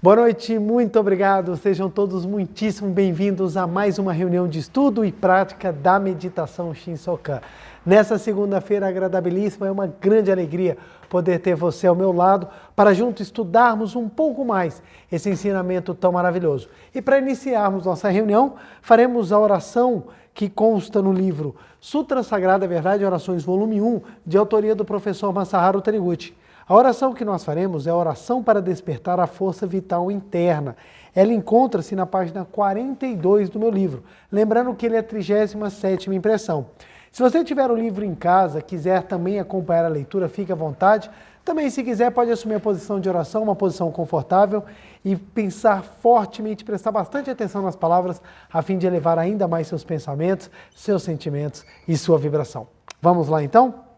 Boa noite, muito obrigado. Sejam todos muitíssimo bem-vindos a mais uma reunião de estudo e prática da meditação Shinsokan. Nessa segunda-feira agradabilíssima, é uma grande alegria poder ter você ao meu lado para juntos estudarmos um pouco mais esse ensinamento tão maravilhoso. E para iniciarmos nossa reunião, faremos a oração que consta no livro Sutra Sagrada Verdade e Orações, volume 1, de autoria do professor Masaharu Taniguchi. A oração que nós faremos é a oração para despertar a força vital interna. Ela encontra-se na página 42 do meu livro. Lembrando que ele é a 37ª impressão. Se você tiver o livro em casa, quiser também acompanhar a leitura, fique à vontade. Também, se quiser, pode assumir a posição de oração, uma posição confortável e pensar fortemente, prestar bastante atenção nas palavras, a fim de elevar ainda mais seus pensamentos, seus sentimentos e sua vibração. Vamos lá, então?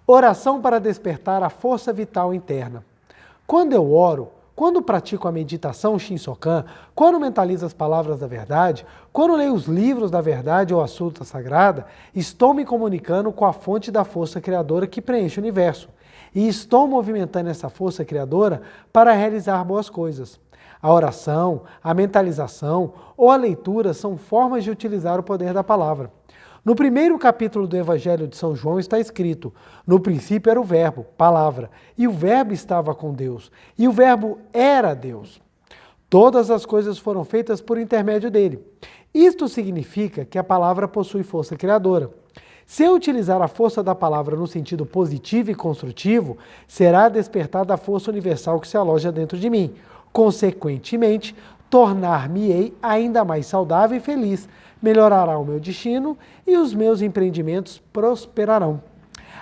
Oração para despertar a força vital interna. Quando eu oro, quando pratico a meditação Shinsokan, quando mentalizo as palavras da verdade, quando leio os livros da verdade ou a Sutra Sagrada, estou me comunicando com a fonte da força criadora que preenche o universo. E estou movimentando essa força criadora para realizar boas coisas. A oração, a mentalização ou a leitura são formas de utilizar o poder da palavra. No primeiro capítulo do Evangelho de São João está escrito: no princípio era o Verbo, palavra, e o Verbo estava com Deus, e o Verbo era Deus. Todas as coisas foram feitas por intermédio dele. Isto significa que a palavra possui força criadora. Se eu utilizar a força da palavra no sentido positivo e construtivo, será despertada a força universal que se aloja dentro de mim. Consequentemente, tornar-me-ei ainda mais saudável e feliz, melhorará o meu destino e os meus empreendimentos prosperarão.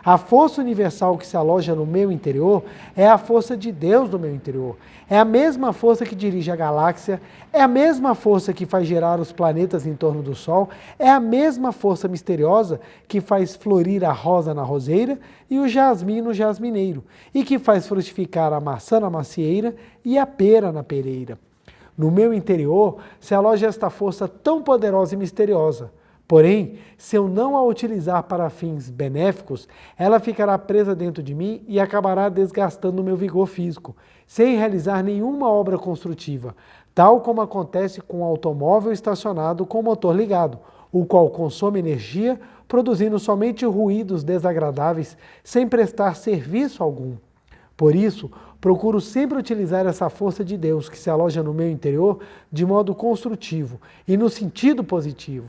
A força universal que se aloja no meu interior é a força de Deus no meu interior. É a mesma força que dirige a galáxia, é a mesma força que faz girar os planetas em torno do Sol, é a mesma força misteriosa que faz florir a rosa na roseira e o jasmim no jasmineiro, e que faz frutificar a maçã na macieira e a pera na pereira. No meu interior se aloja esta força tão poderosa e misteriosa. Porém, se eu não a utilizar para fins benéficos, ela ficará presa dentro de mim e acabará desgastando o meu vigor físico, sem realizar nenhuma obra construtiva, tal como acontece com um automóvel estacionado com o motor ligado, o qual consome energia, produzindo somente ruídos desagradáveis, sem prestar serviço algum. Por isso, procuro sempre utilizar essa força de Deus que se aloja no meu interior de modo construtivo e no sentido positivo.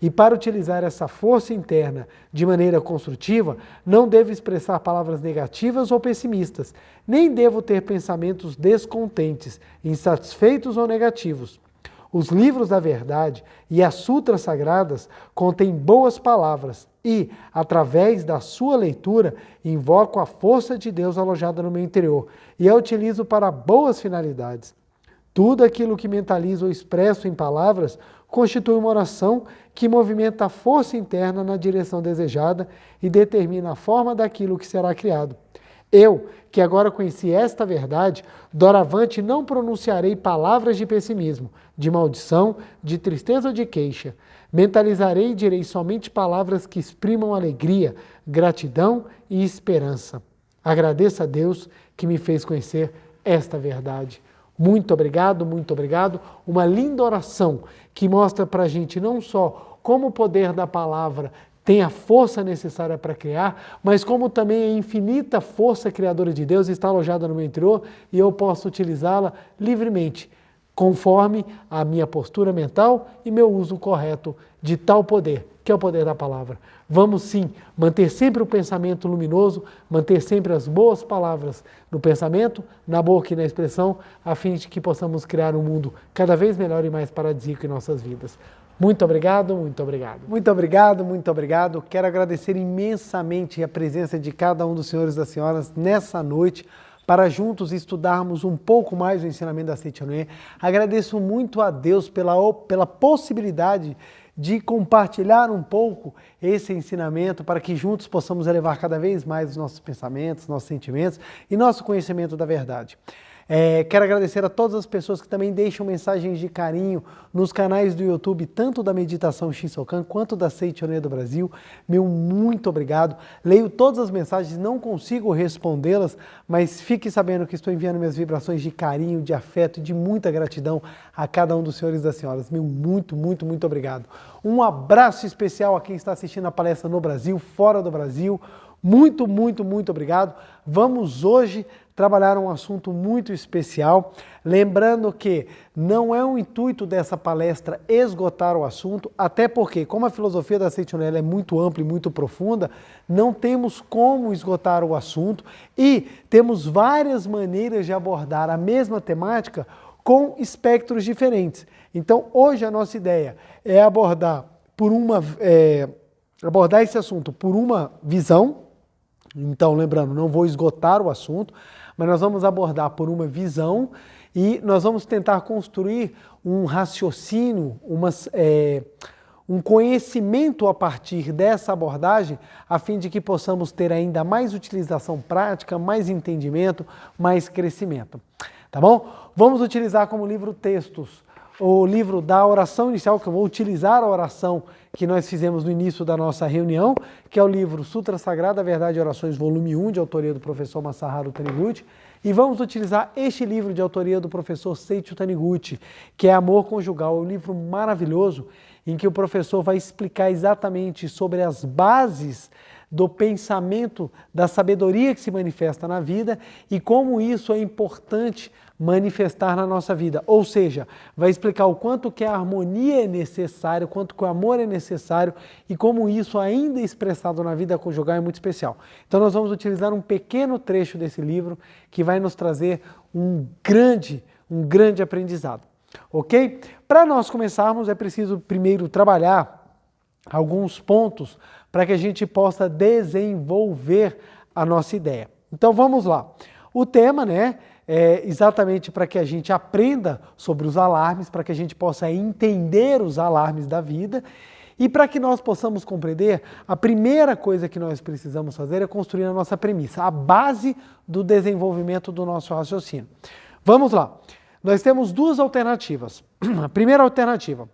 E para utilizar essa força interna de maneira construtiva, não devo expressar palavras negativas ou pessimistas, nem devo ter pensamentos descontentes, insatisfeitos ou negativos. Os livros da verdade e as sutras sagradas contêm boas palavras e, através da sua leitura, invoco a força de Deus alojada no meu interior e a utilizo para boas finalidades. Tudo aquilo que mentalizo ou expresso em palavras constitui uma oração que movimenta a força interna na direção desejada e determina a forma daquilo que será criado. Eu, que agora conheci esta verdade, doravante não pronunciarei palavras de pessimismo, de maldição, de tristeza ou de queixa. Mentalizarei e direi somente palavras que exprimam alegria, gratidão e esperança. Agradeço a Deus que me fez conhecer esta verdade. Muito obrigado, muito obrigado. Uma linda oração que mostra para a gente não só como o poder da palavra tem a força necessária para criar, mas como também a infinita força criadora de Deus está alojada no meu interior e eu posso utilizá-la livremente, conforme a minha postura mental e meu uso correto de tal poder, que é o poder da palavra. Vamos sim manter sempre o pensamento luminoso, manter sempre as boas palavras no pensamento, na boca e na expressão, a fim de que possamos criar um mundo cada vez melhor e mais paradisíaco em nossas vidas. Muito obrigado, muito obrigado. Muito obrigado, muito obrigado. Quero agradecer imensamente a presença de cada um dos senhores e das senhoras nessa noite, para juntos estudarmos um pouco mais o ensinamento da Seichonoye. Agradeço muito a Deus pela possibilidade de compartilhar um pouco esse ensinamento para que juntos possamos elevar cada vez mais os nossos pensamentos, nossos sentimentos e nosso conhecimento da verdade. Quero agradecer a todas as pessoas que também deixam mensagens de carinho nos canais do YouTube, tanto da Meditação Shinsokan quanto da Seichoné do Brasil. Meu muito obrigado. Leio todas as mensagens, não consigo respondê-las, mas fique sabendo que estou enviando minhas vibrações de carinho, de afeto e de muita gratidão a cada um dos senhores e das senhoras. Meu muito obrigado. Um abraço especial a quem está assistindo a palestra no Brasil, fora do Brasil. Muito obrigado. Vamos hoje trabalhar um assunto muito especial, lembrando que não é o intuito dessa palestra esgotar o assunto, até porque, como a filosofia da Seichoné é muito ampla e muito profunda, não temos como esgotar o assunto e temos várias maneiras de abordar a mesma temática com espectros diferentes. Então, hoje a nossa ideia é abordar esse assunto por uma visão. Então, lembrando, não vou esgotar o assunto, mas nós vamos abordar por uma visão e nós vamos tentar construir um raciocínio, um conhecimento a partir dessa abordagem, a fim de que possamos ter ainda mais utilização prática, mais entendimento, mais crescimento. Tá bom? Vamos utilizar como livro textos o livro da oração inicial, que eu vou utilizar a oração que nós fizemos no início da nossa reunião, que é o livro Sutra Sagrada, Verdade e Orações, volume 1, de autoria do professor Masaharu Taniguchi, e vamos utilizar este livro de autoria do professor Seiichi Taniguchi, que é Amor Conjugal, um livro maravilhoso, em que o professor vai explicar exatamente sobre as bases do pensamento, da sabedoria que se manifesta na vida e como isso é importante manifestar na nossa vida. Ou seja, vai explicar o quanto que a harmonia é necessária, o quanto que o amor é necessário e como isso ainda expressado na vida conjugal é muito especial. Então nós vamos utilizar um pequeno trecho desse livro que vai nos trazer um grande aprendizado. Ok? Para nós começarmos é preciso primeiro trabalhar alguns pontos para que a gente possa desenvolver a nossa ideia. Então vamos lá. O tema, é exatamente para que a gente aprenda sobre os alarmes, para que a gente possa entender os alarmes da vida e para que nós possamos compreender, a primeira coisa que nós precisamos fazer é construir a nossa premissa, a base do desenvolvimento do nosso raciocínio. Vamos lá. Nós temos duas alternativas. A primeira alternativa,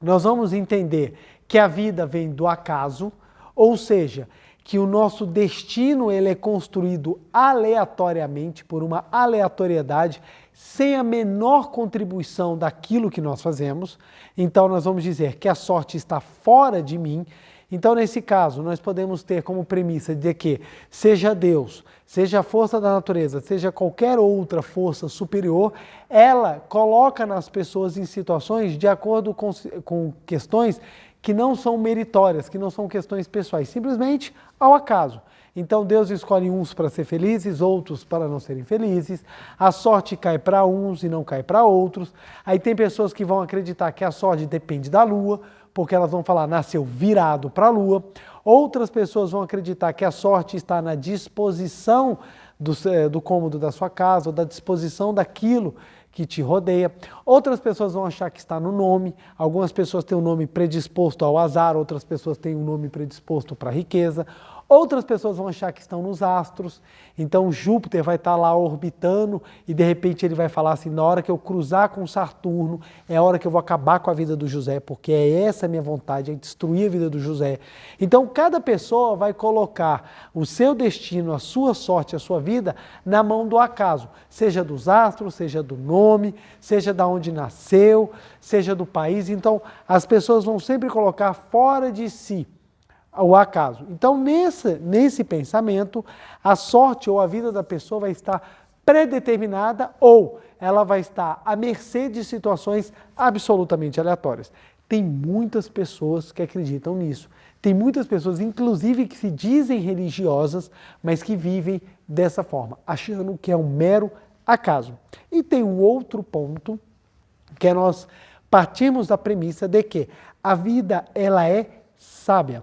nós vamos entender que a vida vem do acaso, ou seja, que o nosso destino ele é construído aleatoriamente, por uma aleatoriedade, sem a menor contribuição daquilo que nós fazemos. Então nós vamos dizer que a sorte está fora de mim. Então nesse caso nós podemos ter como premissa de que seja Deus, seja a força da natureza, seja qualquer outra força superior, ela coloca nas pessoas em situações de acordo com questões que não são meritórias, que não são questões pessoais, simplesmente ao acaso. Então Deus escolhe uns para ser felizes, outros para não serem felizes, a sorte cai para uns e não cai para outros. Aí tem pessoas que vão acreditar que a sorte depende da lua, porque elas vão falar nasceu virado para a lua. Outras pessoas vão acreditar que a sorte está na disposição do cômodo da sua casa, ou da disposição daquilo que te rodeia. Outras pessoas vão achar que está no nome. Algumas pessoas têm um nome predisposto ao azar, outras pessoas têm um nome predisposto para a riqueza. Outras pessoas vão achar que estão nos astros. Então Júpiter vai estar lá orbitando e de repente ele vai falar assim, na hora que eu cruzar com Saturno, é a hora que eu vou acabar com a vida do José, porque é essa a minha vontade, é destruir a vida do José. Então cada pessoa vai colocar o seu destino, a sua sorte, a sua vida na mão do acaso, seja dos astros, seja do nome, seja da onde nasceu, seja do país. Então as pessoas vão sempre colocar fora de si o acaso. Então, nesse pensamento, a sorte ou a vida da pessoa vai estar predeterminada ou ela vai estar à mercê de situações absolutamente aleatórias. Tem muitas pessoas que acreditam nisso. Tem muitas pessoas, inclusive, que se dizem religiosas, mas que vivem dessa forma, achando que é um mero acaso. E tem um outro ponto, que é nós partimos da premissa de que a vida ela é sábia.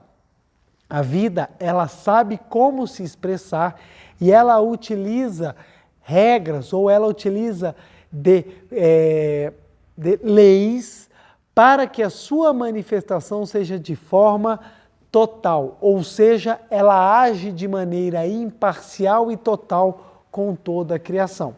A vida, ela sabe como se expressar e ela utiliza regras ou ela utiliza de leis para que a sua manifestação seja de forma total, ou seja, ela age de maneira imparcial e total com toda a criação.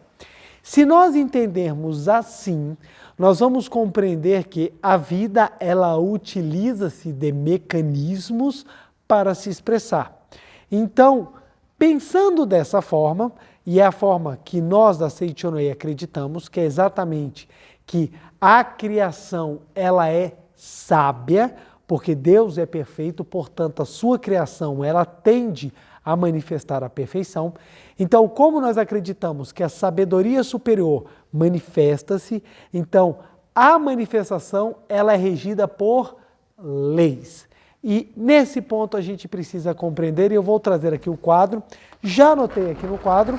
Se nós entendermos assim, nós vamos compreender que a vida ela utiliza-se de mecanismos para se expressar. Então, pensando dessa forma, e é a forma que nós da Seichonoye acreditamos, que é exatamente que a criação ela é sábia, porque Deus é perfeito, portanto a sua criação ela tende a manifestar a perfeição. Então, como nós acreditamos que a sabedoria superior manifesta-se, então a manifestação ela é regida por leis. E nesse ponto a gente precisa compreender, e eu vou trazer aqui o quadro, já anotei aqui no quadro,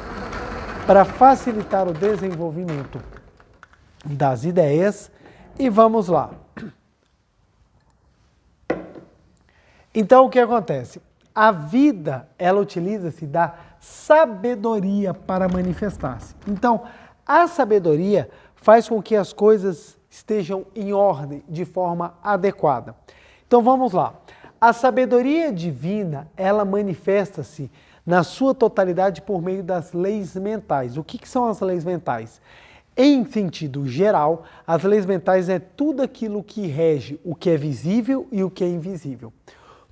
para facilitar o desenvolvimento das ideias, e vamos lá. Então, o que acontece? A vida, ela utiliza-se da sabedoria para manifestar-se. Então, a sabedoria faz com que as coisas estejam em ordem, de forma adequada. Então, vamos lá. A sabedoria divina, ela manifesta-se na sua totalidade por meio das leis mentais. O que são as leis mentais? Em sentido geral, as leis mentais é tudo aquilo que rege o que é visível e o que é invisível.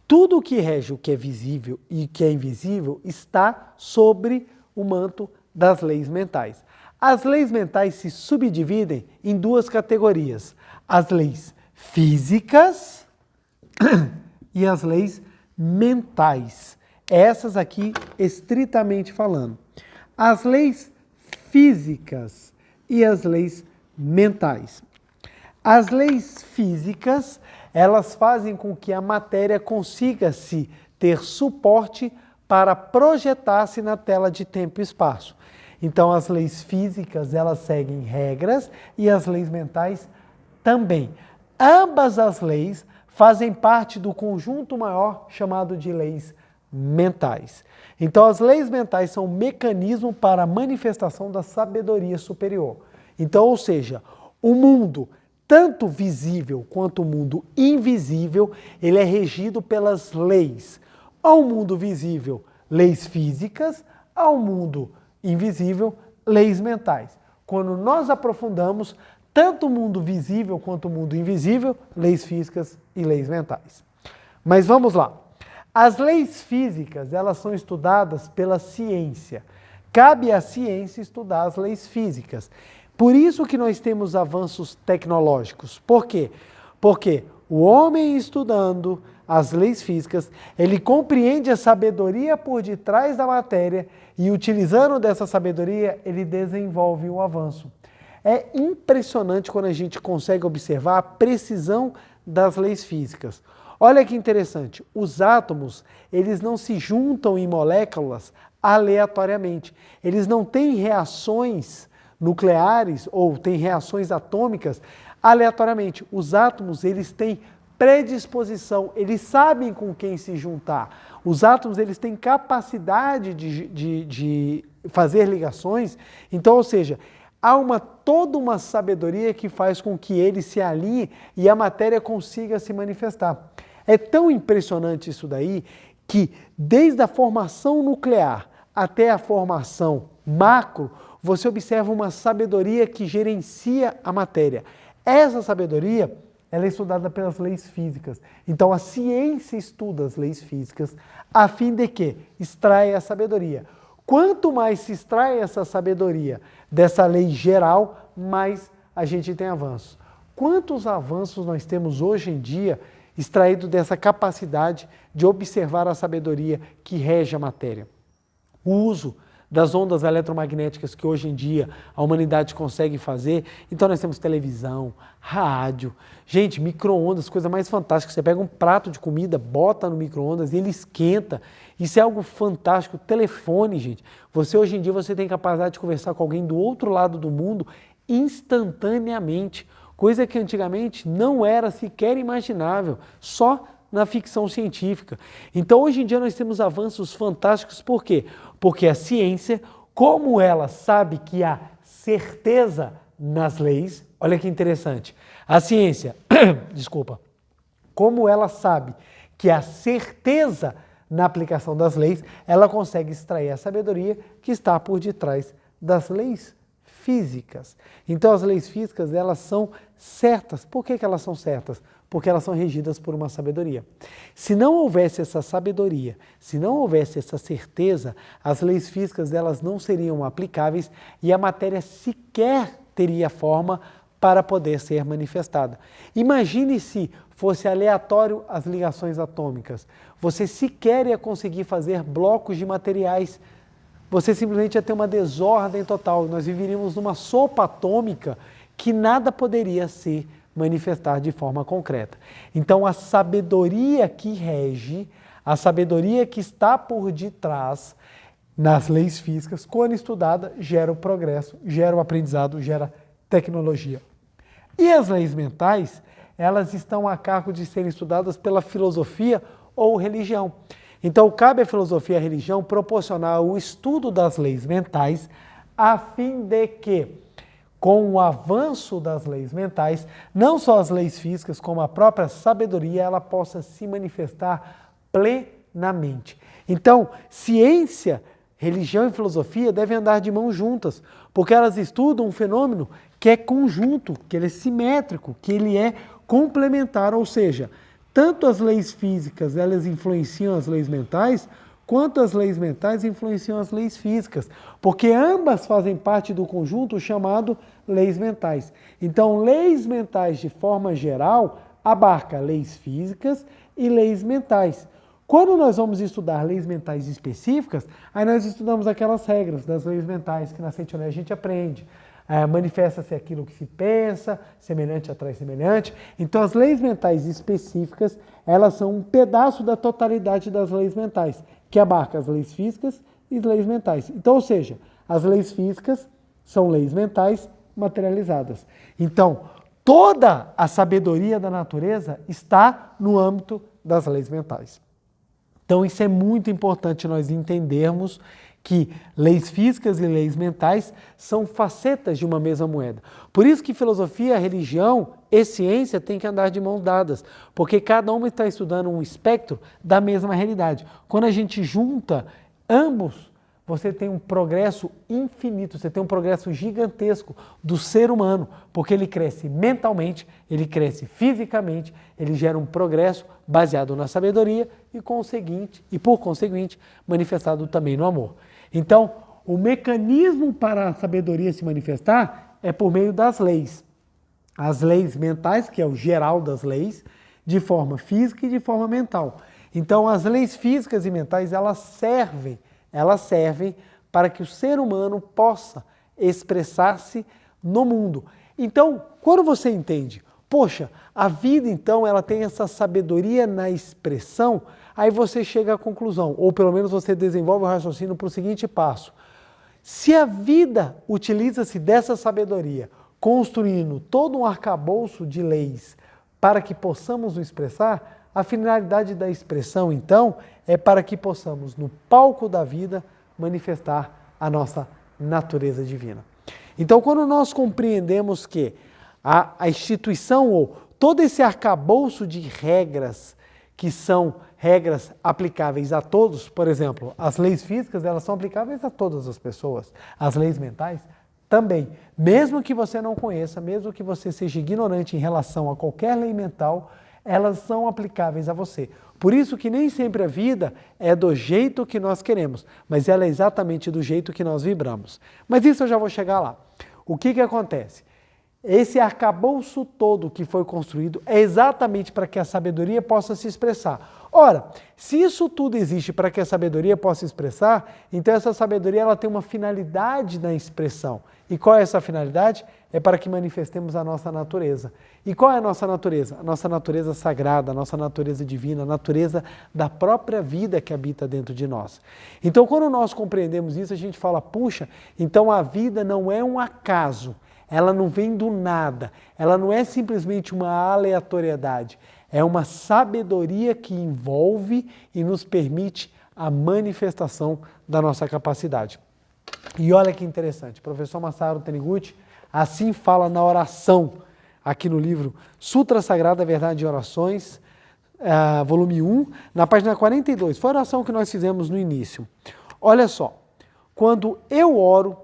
Tudo o que rege o que é visível e o que é invisível está sobre o manto das leis mentais. As leis mentais se subdividem em duas categorias: as leis físicas e as leis mentais. Essas aqui, estritamente falando. As leis físicas e as leis mentais. As leis físicas, elas fazem com que a matéria consiga se ter suporte para projetar-se na tela de tempo e espaço. Então, as leis físicas, elas seguem regras e as leis mentais também. Ambas as leis fazem parte do conjunto maior chamado de leis mentais. Então, as leis mentais são um mecanismo para a manifestação da sabedoria superior. Então, ou seja, o mundo, tanto visível quanto o mundo invisível, ele é regido pelas leis. Ao mundo visível, leis físicas, ao mundo invisível, leis mentais. Quando nós aprofundamos, tanto o mundo visível quanto o mundo invisível, leis físicas e leis mentais. Mas vamos lá. As leis físicas, elas são estudadas pela ciência. Cabe à ciência estudar as leis físicas. Por isso que nós temos avanços tecnológicos. Por quê? Porque o homem estudando as leis físicas, ele compreende a sabedoria por detrás da matéria e utilizando dessa sabedoria, ele desenvolve um avanço. É impressionante quando a gente consegue observar a precisão das leis físicas. Olha que interessante, os átomos, eles não se juntam em moléculas aleatoriamente. Eles não têm reações nucleares ou têm reações atômicas aleatoriamente. Os átomos, eles têm predisposição, eles sabem com quem se juntar. Os átomos, eles têm capacidade de fazer ligações. Então, ou seja, há toda uma sabedoria que faz com que eles se alinhem e a matéria consiga se manifestar. É tão impressionante isso daí que desde a formação nuclear até a formação macro, você observa uma sabedoria que gerencia a matéria. Essa sabedoria, ela é estudada pelas leis físicas. Então a ciência estuda as leis físicas a fim de que extraia a sabedoria. Quanto mais se extrai essa sabedoria dessa lei geral, mais a gente tem avanços. Quantos avanços nós temos hoje em dia extraído dessa capacidade de observar a sabedoria que rege a matéria? O uso das ondas eletromagnéticas que hoje em dia a humanidade consegue fazer. Então nós temos televisão, rádio, gente, micro-ondas, coisa mais fantástica. Você pega um prato de comida, bota no micro-ondas e ele esquenta. Isso é algo fantástico. Telefone, gente. Você hoje em dia você tem capacidade de conversar com alguém do outro lado do mundo instantaneamente. Coisa que antigamente não era sequer imaginável, só na ficção científica. Então, hoje em dia, nós temos avanços fantásticos. Por quê? Porque a ciência, como ela sabe que há certeza nas leis, olha que interessante, a ciência, desculpa, como ela sabe que há certeza na aplicação das leis, ela consegue extrair a sabedoria que está por detrás das leis físicas. Então as leis físicas, elas são certas. Por que elas são certas? Porque elas são regidas por uma sabedoria. Se não houvesse essa sabedoria, se não houvesse essa certeza, as leis físicas elas não seriam aplicáveis e a matéria sequer teria forma para poder ser manifestada. Imagine se fosse aleatório as ligações atômicas. Você sequer ia conseguir fazer blocos de materiais. Você simplesmente ia ter uma desordem total. Nós viveríamos numa sopa atômica que nada poderia ser manifestar de forma concreta. Então, a sabedoria que rege, a sabedoria que está por detrás nas leis físicas, quando estudada, gera o progresso, gera o aprendizado, gera tecnologia. E as leis mentais, elas estão a cargo de serem estudadas pela filosofia ou religião. Então, cabe à filosofia e à religião proporcionar o estudo das leis mentais a fim de que, com o avanço das leis mentais, não só as leis físicas, como a própria sabedoria, ela possa se manifestar plenamente. Então, ciência, religião e filosofia devem andar de mãos juntas, porque elas estudam um fenômeno que é conjunto, que ele é simétrico, que ele é complementar, ou seja, tanto as leis físicas elas influenciam as leis mentais, quanto as leis mentais influenciam as leis físicas, porque ambas fazem parte do conjunto chamado leis mentais. Então, leis mentais, de forma geral, abarca leis físicas e leis mentais. Quando nós vamos estudar leis mentais específicas, aí nós estudamos aquelas regras das leis mentais que na Sentinela a gente aprende. Manifesta-se aquilo que se pensa, semelhante atrai semelhante. Então, as leis mentais específicas, elas são um pedaço da totalidade das leis mentais, que abarca as leis físicas e as leis mentais. Então, ou seja, as leis físicas são leis mentais materializadas. Então, toda a sabedoria da natureza está no âmbito das leis mentais. Então, isso é muito importante nós entendermos que leis físicas e leis mentais são facetas de uma mesma moeda. Por isso que filosofia, religião e ciência têm que andar de mãos dadas, porque cada uma está estudando um espectro da mesma realidade. Quando a gente junta ambos, você tem um progresso infinito, você tem um progresso gigantesco do ser humano, porque ele cresce mentalmente, ele cresce fisicamente, ele gera um progresso baseado na sabedoria e por conseguinte, manifestado também no amor. Então, o mecanismo para a sabedoria se manifestar é por meio das leis. As leis mentais, que é o geral das leis, de forma física e de forma mental. Então, as leis físicas e mentais, elas servem para que o ser humano possa expressar-se no mundo. Então, quando você entende, poxa, a vida então ela tem essa sabedoria na expressão, aí você chega à conclusão, ou pelo menos você desenvolve o raciocínio para o seguinte passo. Se a vida utiliza-se dessa sabedoria, construindo todo um arcabouço de leis para que possamos nos expressar, a finalidade da expressão, então, é para que possamos, no palco da vida, manifestar a nossa natureza divina. Então, quando nós compreendemos que a instituição ou todo esse arcabouço de regras, que são regras aplicáveis a todos, por exemplo, as leis físicas, elas são aplicáveis a todas as pessoas, as leis mentais também. Mesmo que você não conheça, mesmo que você seja ignorante em relação a qualquer lei mental, elas são aplicáveis a você. Por isso que nem sempre a vida é do jeito que nós queremos, mas ela é exatamente do jeito que nós vibramos. Mas isso eu já vou chegar lá. O que acontece? Esse arcabouço todo que foi construído é exatamente para que a sabedoria possa se expressar. Ora, se isso tudo existe para que a sabedoria possa se expressar, então essa sabedoria ela tem uma finalidade na expressão. E qual é essa finalidade? É para que manifestemos a nossa natureza. E qual é a nossa natureza? A nossa natureza sagrada, a nossa natureza divina, a natureza da própria vida que habita dentro de nós. Então, quando nós compreendemos isso, a gente fala, puxa, então a vida não é um acaso, ela não vem do nada, ela não é simplesmente uma aleatoriedade, é uma sabedoria que envolve e nos permite a manifestação da nossa capacidade. E olha que interessante, o professor Masaru Taniguchi assim fala na oração, aqui no livro Sutra Sagrada Verdade de Orações, volume 1, na página 42. Foi a oração que nós fizemos no início. Olha só, quando eu oro,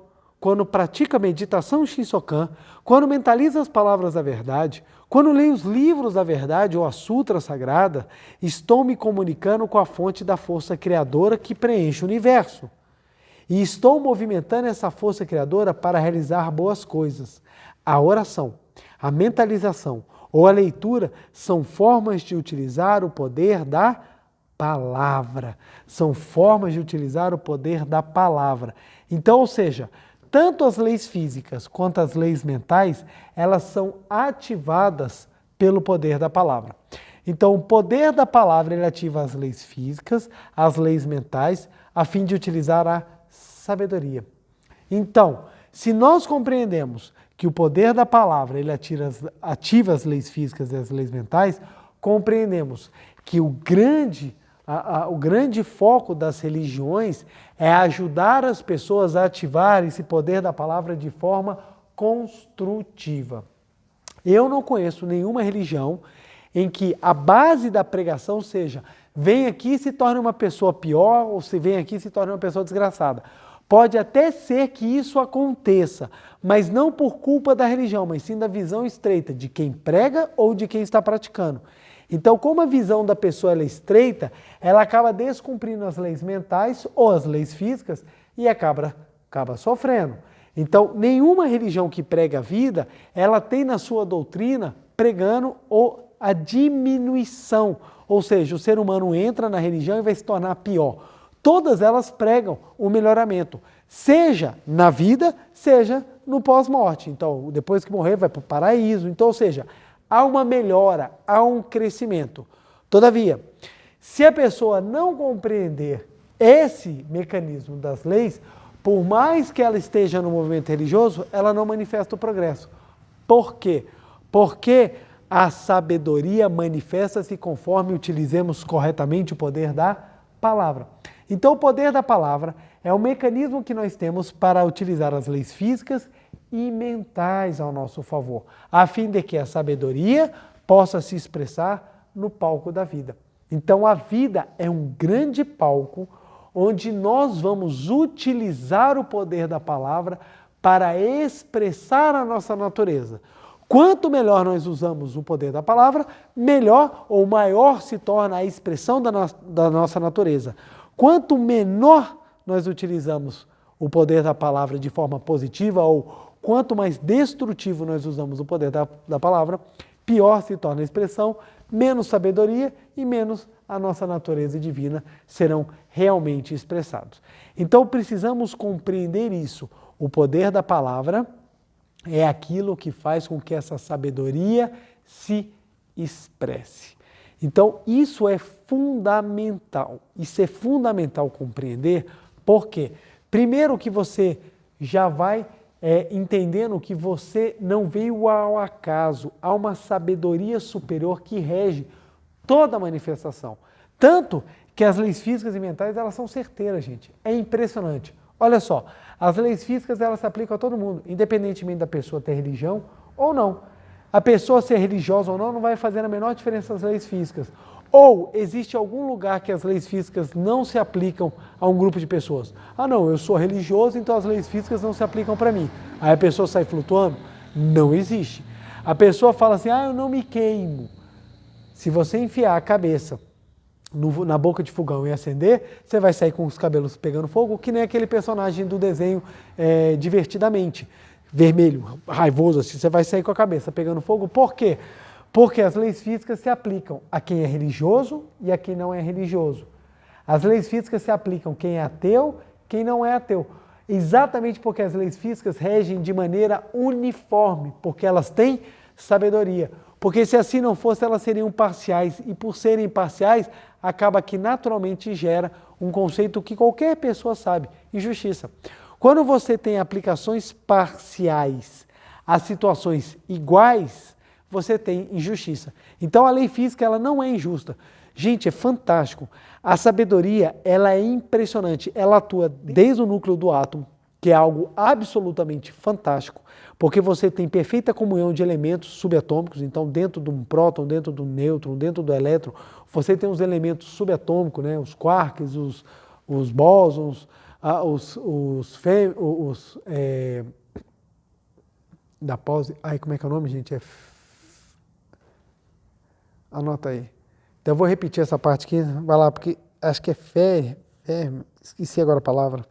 quando pratica a meditação Shinsokan, quando mentaliza as palavras da verdade, quando leio os livros da verdade ou a sutra sagrada, estou me comunicando com a fonte da força criadora que preenche o universo. E estou movimentando essa força criadora para realizar boas coisas. A oração, a mentalização ou a leitura são formas de utilizar o poder da palavra. São formas de utilizar o poder da palavra. Então, ou seja, tanto as leis físicas quanto as leis mentais, elas são ativadas pelo poder da palavra. Então, o poder da palavra ele ativa as leis físicas, as leis mentais, a fim de utilizar a sabedoria. Então, se nós compreendemos que o poder da palavra ele ativa as leis físicas e as leis mentais, compreendemos que o grande foco das religiões é ajudar as pessoas a ativar esse poder da palavra de forma construtiva. Eu não conheço nenhuma religião em que a base da pregação seja vem aqui e se torne uma pessoa pior ou se vem aqui e se torne uma pessoa desgraçada. Pode até ser que isso aconteça, mas não por culpa da religião, mas sim da visão estreita de quem prega ou de quem está praticando. Então, como a visão da pessoa é estreita, ela acaba descumprindo as leis mentais ou as leis físicas e acaba sofrendo. Então, nenhuma religião que prega a vida, ela tem na sua doutrina pregando a diminuição. Ou seja, o ser humano entra na religião e vai se tornar pior. Todas elas pregam o melhoramento, seja na vida, seja no pós-morte. Então, depois que morrer, vai para o paraíso. Então, ou seja, há uma melhora, há um crescimento. Todavia, se a pessoa não compreender esse mecanismo das leis, por mais que ela esteja no movimento religioso, ela não manifesta o progresso. Por quê? Porque a sabedoria manifesta-se conforme utilizemos corretamente o poder da palavra. Então, o poder da palavra é o mecanismo que nós temos para utilizar as leis físicas e mentais ao nosso favor, a fim de que a sabedoria possa se expressar no palco da vida. Então, a vida é um grande palco onde nós vamos utilizar o poder da palavra para expressar a nossa natureza. Quanto melhor nós usamos o poder da palavra, melhor ou maior se torna a expressão da nossa natureza. Quanto menor nós utilizamos o poder da palavra de forma positiva ou quanto mais destrutivo nós usamos o poder da palavra, pior se torna a expressão, menos sabedoria e menos a nossa natureza divina serão realmente expressados. Então precisamos compreender isso. O poder da palavra é aquilo que faz com que essa sabedoria se expresse. Então, isso é fundamental. Isso é fundamental compreender, porque primeiro que você já vai entendendo que você não veio ao acaso, há uma sabedoria superior que rege toda a manifestação. Tanto que as leis físicas e mentais, elas são certeiras, gente. É impressionante. Olha só, as leis físicas, elas se aplicam a todo mundo, independentemente da pessoa ter religião ou não. A pessoa ser religiosa ou não vai fazer a menor diferença nas leis físicas. Ou existe algum lugar que as leis físicas não se aplicam a um grupo de pessoas. Ah não, eu sou religioso, então as leis físicas não se aplicam para mim. Aí a pessoa sai flutuando? Não existe. A pessoa fala assim, eu não me queimo. Se você enfiar a cabeça na boca de fogão e acender, você vai sair com os cabelos pegando fogo, que nem aquele personagem do desenho Divertidamente. Vermelho, raivoso, assim, você vai sair com a cabeça pegando fogo. Por quê? Porque as leis físicas se aplicam a quem é religioso e a quem não é religioso. As leis físicas se aplicam a quem é ateu, quem não é ateu. Exatamente porque as leis físicas regem de maneira uniforme, porque elas têm sabedoria. Porque se assim não fosse, elas seriam parciais. E por serem parciais, acaba que naturalmente gera um conceito que qualquer pessoa sabe, injustiça. Quando você tem aplicações parciais a situações iguais, você tem injustiça. Então a lei física ela não é injusta. Gente, é fantástico. A sabedoria ela é impressionante. Ela atua desde o núcleo do átomo, que é algo absolutamente fantástico, porque você tem perfeita comunhão de elementos subatômicos. Então dentro de um próton, dentro do nêutron, dentro do elétron, você tem os elementos subatômicos, né? Os quarks, os bósons, da pause. Ai, como é que é o nome, gente? Anota aí. Então eu vou repetir essa parte aqui, vai lá, porque acho que é esqueci agora a palavra.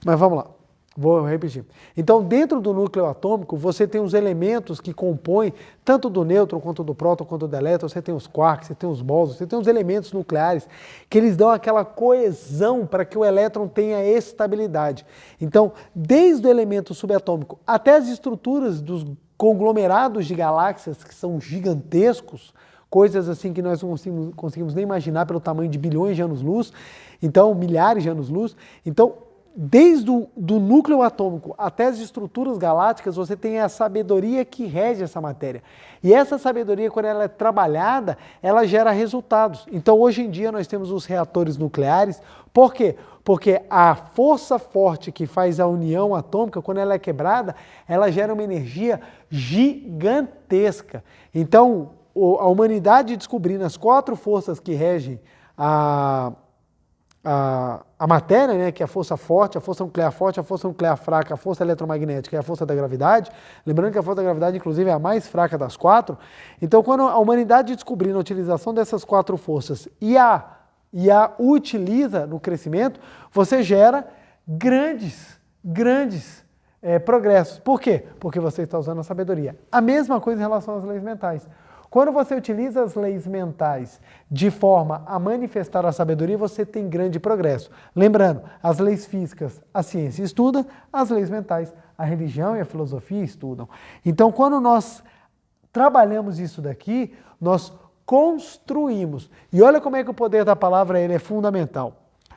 Mas vamos lá, vou repetir. Então, dentro do núcleo atômico, você tem os elementos que compõem, tanto do nêutron, quanto do próton, quanto do elétron, você tem os quarks, você tem os bósons, você tem os elementos nucleares, que eles dão aquela coesão para que o elétron tenha estabilidade. Então, desde o elemento subatômico até as estruturas dos conglomerados de galáxias, que são gigantescos, coisas assim que nós não conseguimos nem imaginar pelo tamanho de bilhões de anos-luz, então milhares de anos-luz. Então, desde o núcleo atômico até as estruturas galácticas, você tem a sabedoria que rege essa matéria. E essa sabedoria, quando ela é trabalhada, ela gera resultados. Então, hoje em dia, nós temos os reatores nucleares. Por quê? Porque a força forte que faz a união atômica, quando ela é quebrada, ela gera uma energia gigantesca. Então, a humanidade descobrindo as 4 forças que regem a matéria, né, que é a força forte, a força nuclear forte, a força nuclear fraca, a força eletromagnética e a força da gravidade. Lembrando que a força da gravidade, inclusive, é a mais fraca das 4. Então, quando a humanidade descobrindo a utilização dessas 4 forças e a utiliza no crescimento, você gera grandes progressos. Por quê? Porque você está usando a sabedoria. A mesma coisa em relação às leis mentais. Quando você utiliza as leis mentais de forma a manifestar a sabedoria, você tem grande progresso. Lembrando, as leis físicas a ciência estuda, as leis mentais a religião e a filosofia estudam. Então, quando nós trabalhamos isso daqui, nós construímos. E olha como é que o poder da palavra ele é fundamental.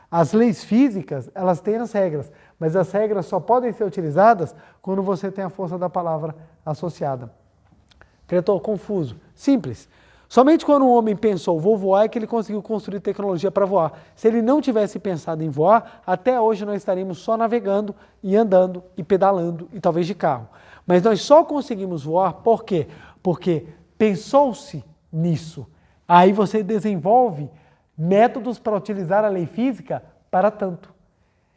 As leis físicas, elas têm as regras, mas as regras só podem ser utilizadas quando você tem a força da palavra associada. Cretor, confuso. Simples. Somente quando um homem pensou, vou voar, é que ele conseguiu construir tecnologia para voar. Se ele não tivesse pensado em voar, até hoje nós estaríamos só navegando e andando e pedalando e talvez de carro. Mas nós só conseguimos voar por quê? Porque pensou-se nisso. Aí você desenvolve métodos para utilizar a lei física para tanto.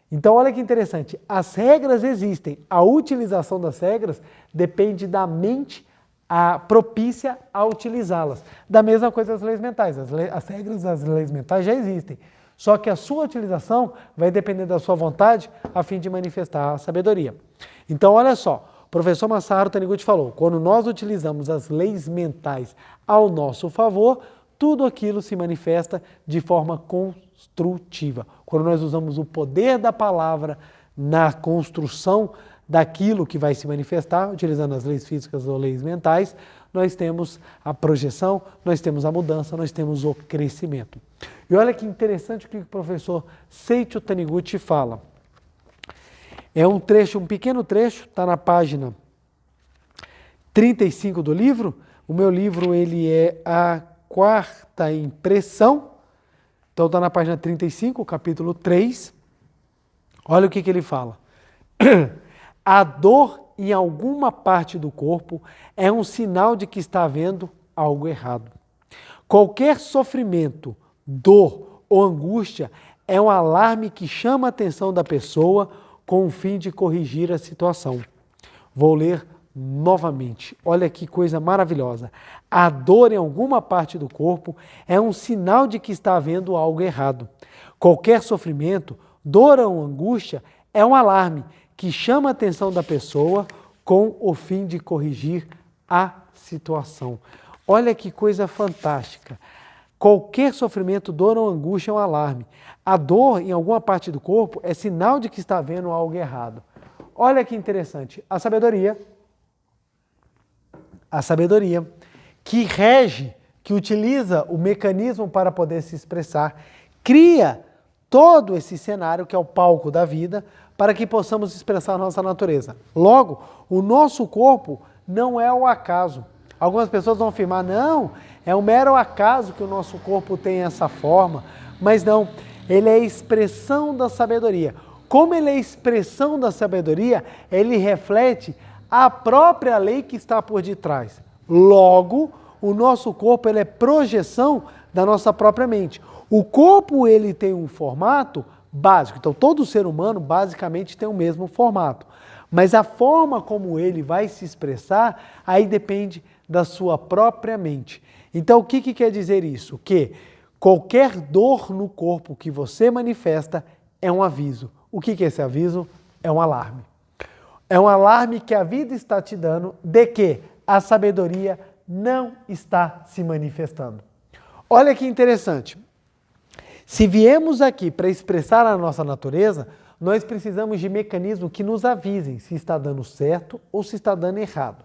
Então olha que interessante, as regras existem, a utilização das regras depende da mente propícia a utilizá-las. Da mesma coisa as leis mentais. As regras das leis mentais já existem. Só que a sua utilização vai depender da sua vontade a fim de manifestar a sabedoria. Então, olha só, o professor Masaharu Taniguchi falou, quando nós utilizamos as leis mentais ao nosso favor, tudo aquilo se manifesta de forma construtiva. Quando nós usamos o poder da palavra na construção daquilo que vai se manifestar, utilizando as leis físicas ou leis mentais, nós temos a projeção, nós temos a mudança, nós temos o crescimento. E olha que interessante o que o professor Seiichi Taniguchi fala. É um trecho, um pequeno trecho, está na página 35 do livro. O meu livro ele é a 4ª impressão, então está na página 35, capítulo 3. Olha o que ele fala. A dor em alguma parte do corpo é um sinal de que está havendo algo errado. Qualquer sofrimento, dor ou angústia é um alarme que chama a atenção da pessoa com o fim de corrigir a situação. Vou ler novamente. Olha que coisa maravilhosa. A dor em alguma parte do corpo é um sinal de que está havendo algo errado. Qualquer sofrimento, dor ou angústia é um alarme que chama a atenção da pessoa com o fim de corrigir a situação. Olha que coisa fantástica. Qualquer sofrimento, dor ou angústia é um alarme. A dor em alguma parte do corpo é sinal de que está havendo algo errado. Olha que interessante. A sabedoria que rege, que utiliza o mecanismo para poder se expressar, cria todo esse cenário que é o palco da vida para que possamos expressar a nossa natureza. Logo, o nosso corpo não é o acaso. Algumas pessoas vão afirmar, não, é um mero acaso que o nosso corpo tem essa forma, mas não, ele é a expressão da sabedoria. Como ele é a expressão da sabedoria, ele reflete a própria lei que está por detrás. Logo, o nosso corpo ele é projeção da nossa própria mente. O corpo ele tem um formato básico. Então, todo ser humano basicamente tem o mesmo formato. Mas a forma como ele vai se expressar, aí depende da sua própria mente. Então, o que quer dizer isso? Que qualquer dor no corpo que você manifesta é um aviso. O que é esse aviso? É um alarme. É um alarme que a vida está te dando de que a sabedoria não está se manifestando. Olha que interessante. Se viemos aqui para expressar a nossa natureza, nós precisamos de mecanismos que nos avisem se está dando certo ou se está dando errado.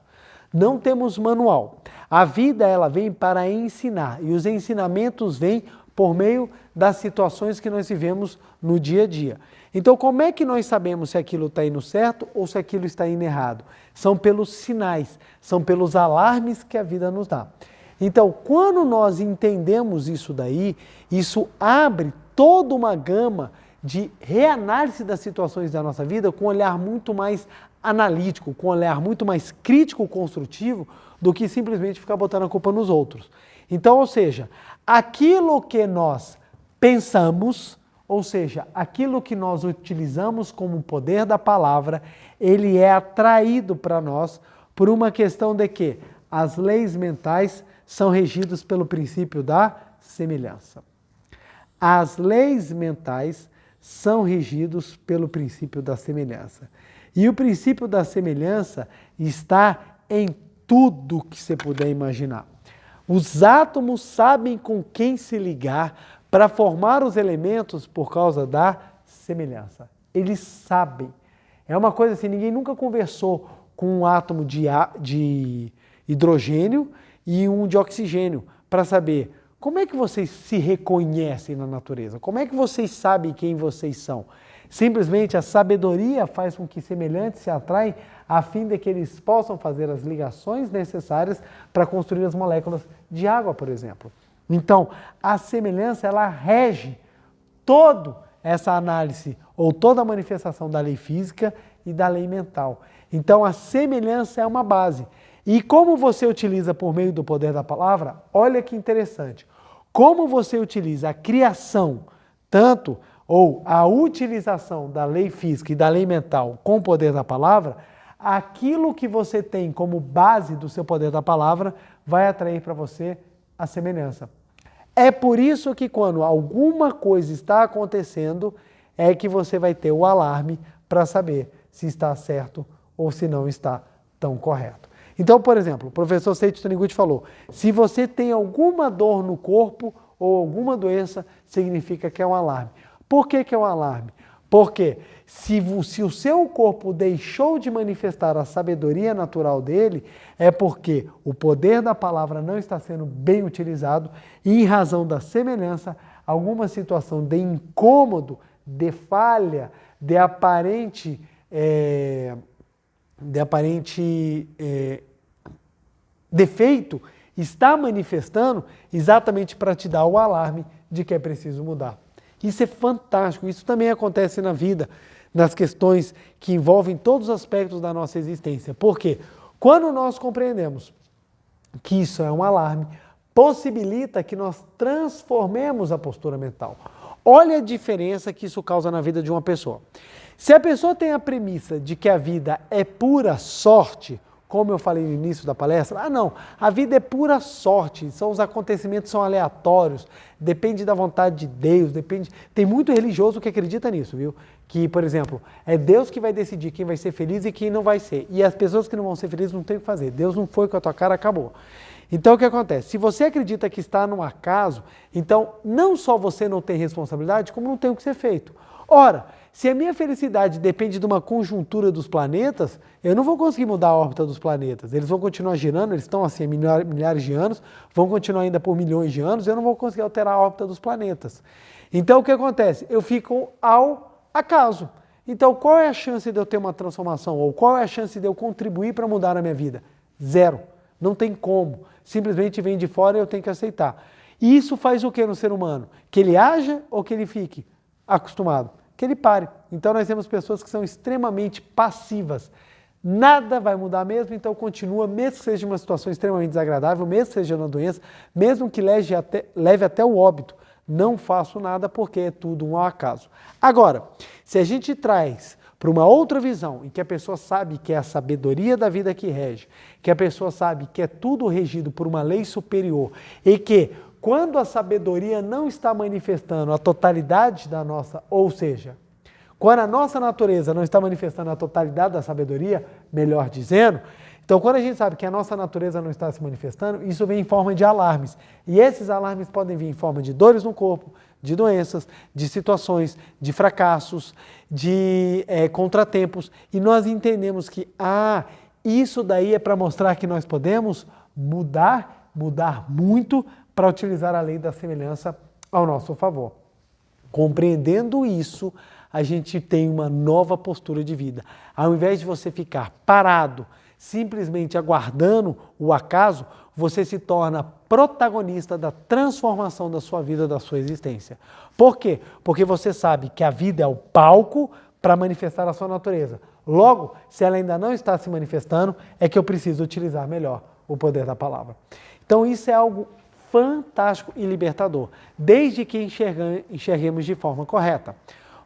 Não temos manual. A vida ela vem para ensinar e os ensinamentos vêm por meio das situações que nós vivemos no dia a dia. Então, como é que nós sabemos se aquilo está indo certo ou se aquilo está indo errado? São pelos sinais, são pelos alarmes que a vida nos dá. Então, quando nós entendemos isso daí, isso abre toda uma gama de reanálise das situações da nossa vida com um olhar muito mais analítico, com um olhar muito mais crítico, construtivo, do que simplesmente ficar botando a culpa nos outros. Então, ou seja, aquilo que nós pensamos, ou seja, aquilo que nós utilizamos como poder da palavra, ele é atraído para nós por uma questão de que as leis mentais são regidas pelo princípio da semelhança. As leis mentais são regidos pelo princípio da semelhança. E o princípio da semelhança está em tudo que você puder imaginar. Os átomos sabem com quem se ligar para formar os elementos por causa da semelhança. Eles sabem. É uma coisa assim, ninguém nunca conversou com um átomo de hidrogênio e um de oxigênio para saber como é que vocês se reconhecem na natureza, como é que vocês sabem quem vocês são. Simplesmente a sabedoria faz com que semelhantes se atraem a fim de que eles possam fazer as ligações necessárias para construir as moléculas de água, por exemplo. Então, a semelhança, ela rege toda essa análise ou toda a manifestação da lei física e da lei mental. Então, a semelhança é uma base. E como você utiliza por meio do poder da palavra, olha que interessante. Como você utiliza a criação, tanto ou a utilização da lei física e da lei mental com o poder da palavra, aquilo que você tem como base do seu poder da palavra vai atrair para você a semelhança. É por isso que quando alguma coisa está acontecendo, é que você vai ter o alarme para saber se está certo ou se não está tão correto. Então, por exemplo, o professor Seiichi Taniguchi falou, se você tem alguma dor no corpo ou alguma doença, significa que é um alarme. Por que é um alarme? Porque se o seu corpo deixou de manifestar a sabedoria natural dele, é porque o poder da palavra não está sendo bem utilizado e, em razão da semelhança, alguma situação de incômodo, de falha, de aparente defeito está manifestando exatamente para te dar o alarme de que é preciso mudar. Isso é fantástico, isso também acontece na vida, nas questões que envolvem todos os aspectos da nossa existência. Por quê? Quando nós compreendemos que isso é um alarme, possibilita que nós transformemos a postura mental. Olha a diferença que isso causa na vida de uma pessoa. Se a pessoa tem a premissa de que a vida é pura sorte, como eu falei no início da palestra, não, a vida é pura sorte, os acontecimentos são aleatórios, depende da vontade de Deus, tem muito religioso que acredita nisso, viu? Que, por exemplo, é Deus que vai decidir quem vai ser feliz e quem não vai ser, e as pessoas que não vão ser felizes não tem o que fazer, Deus não foi com a tua cara, acabou. Então o que acontece? Se você acredita que está no acaso, então não só você não tem responsabilidade, como não tem o que ser feito. Ora, se a minha felicidade depende de uma conjuntura dos planetas, eu não vou conseguir mudar a órbita dos planetas. Eles vão continuar girando, eles estão assim há milhares de anos, vão continuar ainda por milhões de anos, eu não vou conseguir alterar a órbita dos planetas. Então o que acontece? Eu fico ao acaso. Então qual é a chance de eu ter uma transformação? Ou qual é a chance de eu contribuir para mudar a minha vida? Zero. Não tem como. Simplesmente vem de fora e eu tenho que aceitar. E isso faz o que no ser humano? Que ele haja ou que ele fique acostumado? Que ele pare. Então nós temos pessoas que são extremamente passivas. Nada vai mudar mesmo, então continua, mesmo que seja uma situação extremamente desagradável, mesmo que seja uma doença, mesmo que leve até o óbito. não faço nada porque é tudo um acaso. Agora, se a gente traz para uma outra visão, em que a pessoa sabe que é a sabedoria da vida que rege, que a pessoa sabe que é tudo regido por uma lei superior e que quando a sabedoria não está manifestando a totalidade da nossa, ou seja, quando a nossa natureza não está manifestando a totalidade da sabedoria, melhor dizendo, então quando a gente sabe que a nossa natureza não está se manifestando, isso vem em forma de alarmes. E esses alarmes podem vir em forma de dores no corpo, de doenças, de situações, de fracassos, de contratempos. E nós entendemos que, isso daí é para mostrar que nós podemos mudar muito para utilizar a lei da semelhança ao nosso favor. Compreendendo isso, a gente tem uma nova postura de vida. Ao invés de você ficar parado, simplesmente aguardando o acaso, você se torna protagonista da transformação da sua vida, da sua existência. Por quê? Porque você sabe que a vida é o palco para manifestar a sua natureza. Logo, se ela ainda não está se manifestando, é que eu preciso utilizar melhor o poder da palavra. Então isso é algo fantástico e libertador, desde que enxerguemos de forma correta.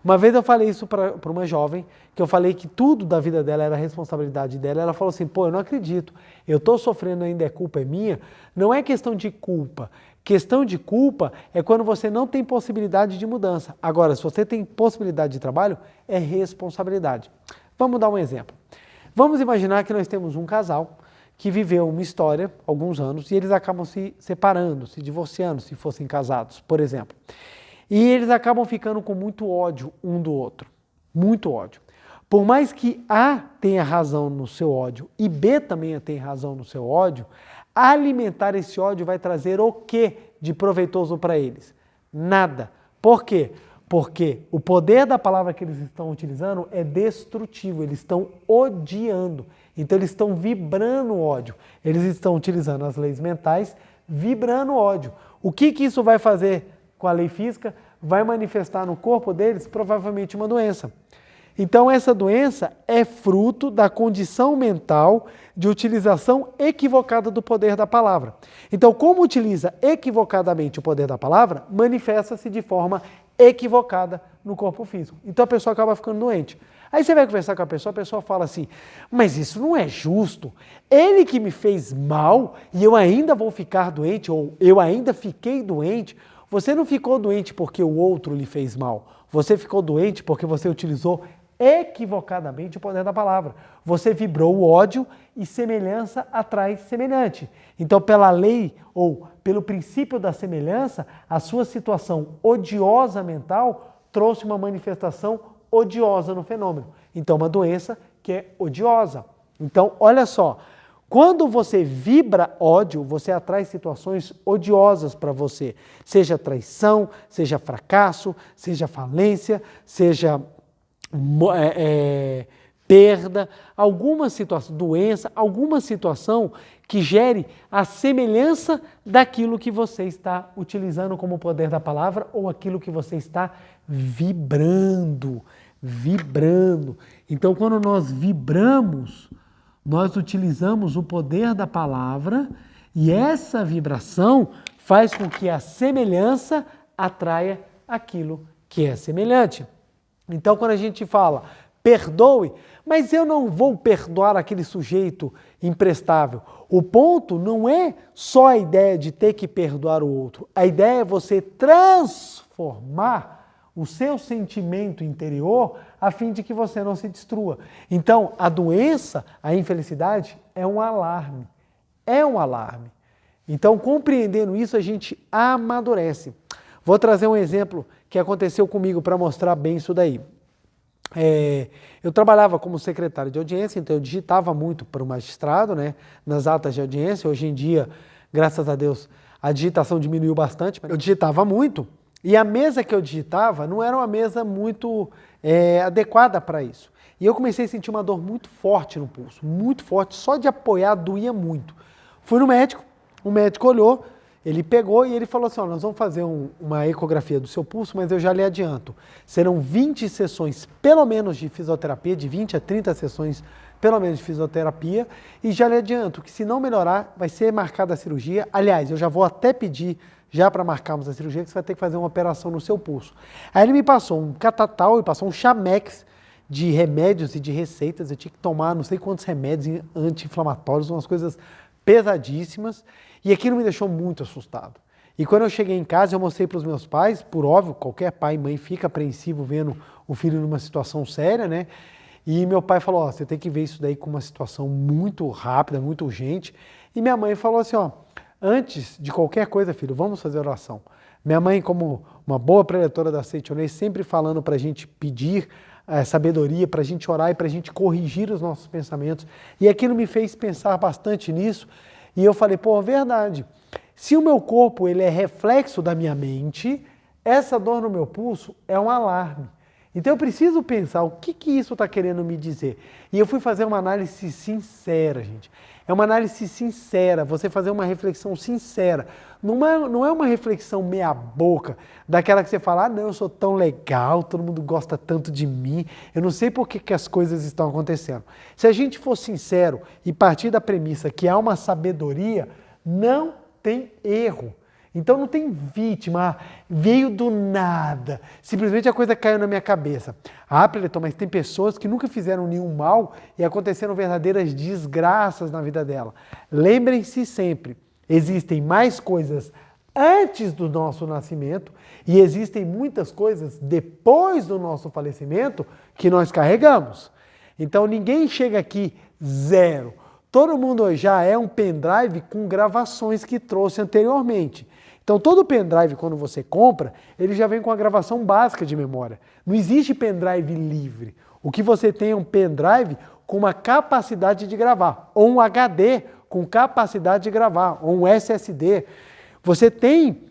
Uma vez eu falei isso para uma jovem, que eu falei que tudo da vida dela era responsabilidade dela. Ela falou assim, eu não acredito, eu estou sofrendo ainda, a culpa é minha. Não é questão de culpa. Questão de culpa é quando você não tem possibilidade de mudança. Agora, se você tem possibilidade de trabalho, é responsabilidade. Vamos dar um exemplo. Vamos imaginar que nós temos um casal que viveu uma história, alguns anos, e eles acabam se separando, se divorciando, se fossem casados, por exemplo. E eles acabam ficando com muito ódio um do outro. Muito ódio. Por mais que A tenha razão no seu ódio e B também tenha razão no seu ódio, alimentar esse ódio vai trazer o que de proveitoso para eles? Nada. Por quê? Porque o poder da palavra que eles estão utilizando é destrutivo, eles estão odiando. Então eles estão vibrando ódio. Eles estão utilizando as leis mentais, vibrando ódio. O que isso vai fazer com a lei física? Vai manifestar no corpo deles provavelmente uma doença. Então essa doença é fruto da condição mental de utilização equivocada do poder da palavra. Então, como utiliza equivocadamente o poder da palavra, manifesta-se de forma equivocada no corpo físico. Então a pessoa acaba ficando doente. Aí você vai conversar com a pessoa fala assim, mas isso não é justo. Ele que me fez mal e eu ainda vou ficar doente, ou eu ainda fiquei doente. Você não ficou doente porque o outro lhe fez mal. Você ficou doente porque você utilizou equivocadamente o poder da palavra. Você vibrou o ódio e semelhança atrai semelhante. Então, pela lei ou pelo princípio da semelhança, a sua situação odiosa mental trouxe uma manifestação odiosa no fenômeno. Então, uma doença que é odiosa. Então, olha só, quando você vibra ódio, você atrai situações odiosas para você. Seja traição, seja fracasso, seja falência, seja perda, alguma situação, doença, alguma situação que gere a semelhança daquilo que você está utilizando como poder da palavra ou aquilo que você está vibrando. Então, quando nós vibramos, nós utilizamos o poder da palavra e essa vibração faz com que a semelhança atraia aquilo que é semelhante. Então, quando a gente fala, perdoe, mas eu não vou perdoar aquele sujeito imprestável. O ponto não é só a ideia de ter que perdoar o outro. A ideia é você transformar o seu sentimento interior a fim de que você não se destrua. Então, a doença, a infelicidade, é um alarme. É um alarme. Então, compreendendo isso, a gente amadurece. Vou trazer um exemplo que aconteceu comigo para mostrar bem isso daí. Eu trabalhava como secretário de audiência, então eu digitava muito para o magistrado, né, nas atas de audiência. Hoje em dia, graças a Deus, a digitação diminuiu bastante, mas eu digitava muito. E a mesa que eu digitava não era uma mesa muito adequada para isso. E eu comecei a sentir uma dor muito forte no pulso, muito forte, só de apoiar doía muito. Fui no médico, o médico olhou, ele pegou e ele falou assim, nós vamos fazer uma ecografia do seu pulso, mas eu já lhe adianto, serão 20 sessões, pelo menos de fisioterapia, de 20 a 30 sessões pelo menos de fisioterapia, e já lhe adianto que se não melhorar, vai ser marcada a cirurgia. Aliás, eu já vou até pedir, já para marcarmos a cirurgia, que você vai ter que fazer uma operação no seu pulso. Aí ele me passou um catatal e passou um Chamex de remédios e de receitas, eu tinha que tomar não sei quantos remédios anti-inflamatórios, umas coisas pesadíssimas, e aquilo me deixou muito assustado. E quando eu cheguei em casa, eu mostrei para os meus pais, por óbvio, qualquer pai e mãe fica apreensivo vendo o filho numa situação séria, né? E meu pai falou, ó, você tem que ver isso daí com uma situação muito rápida, muito urgente. E minha mãe falou assim, ó, antes de qualquer coisa, filho, vamos fazer oração. Minha mãe, como uma boa preletora da Seitonei, sempre falando para a gente pedir sabedoria, para a gente orar e para a gente corrigir os nossos pensamentos. E aquilo me fez pensar bastante nisso. E eu falei, pô, verdade. Se o meu corpo ele é reflexo da minha mente, essa dor no meu pulso é um alarme. Então eu preciso pensar o que isso está querendo me dizer. E eu fui fazer uma análise sincera, gente. É uma análise sincera, você fazer uma reflexão sincera. Não é uma reflexão meia boca, daquela que você fala, ah, não, eu sou tão legal, todo mundo gosta tanto de mim, eu não sei por que as coisas estão acontecendo. Se a gente for sincero e partir da premissa que há uma sabedoria, não tem erro. Então não tem vítima, veio do nada, simplesmente a coisa caiu na minha cabeça. Ah, Preleton, mas tem pessoas que nunca fizeram nenhum mal e aconteceram verdadeiras desgraças na vida dela. Lembrem-se sempre, existem mais coisas antes do nosso nascimento e existem muitas coisas depois do nosso falecimento que nós carregamos. Então ninguém chega aqui zero. Todo mundo já é um pendrive com gravações que trouxe anteriormente. Então, todo pendrive, quando você compra, ele já vem com a gravação básica de memória. Não existe pendrive livre. O que você tem é um pendrive com uma capacidade de gravar, ou um HD com capacidade de gravar, ou um SSD. Você tem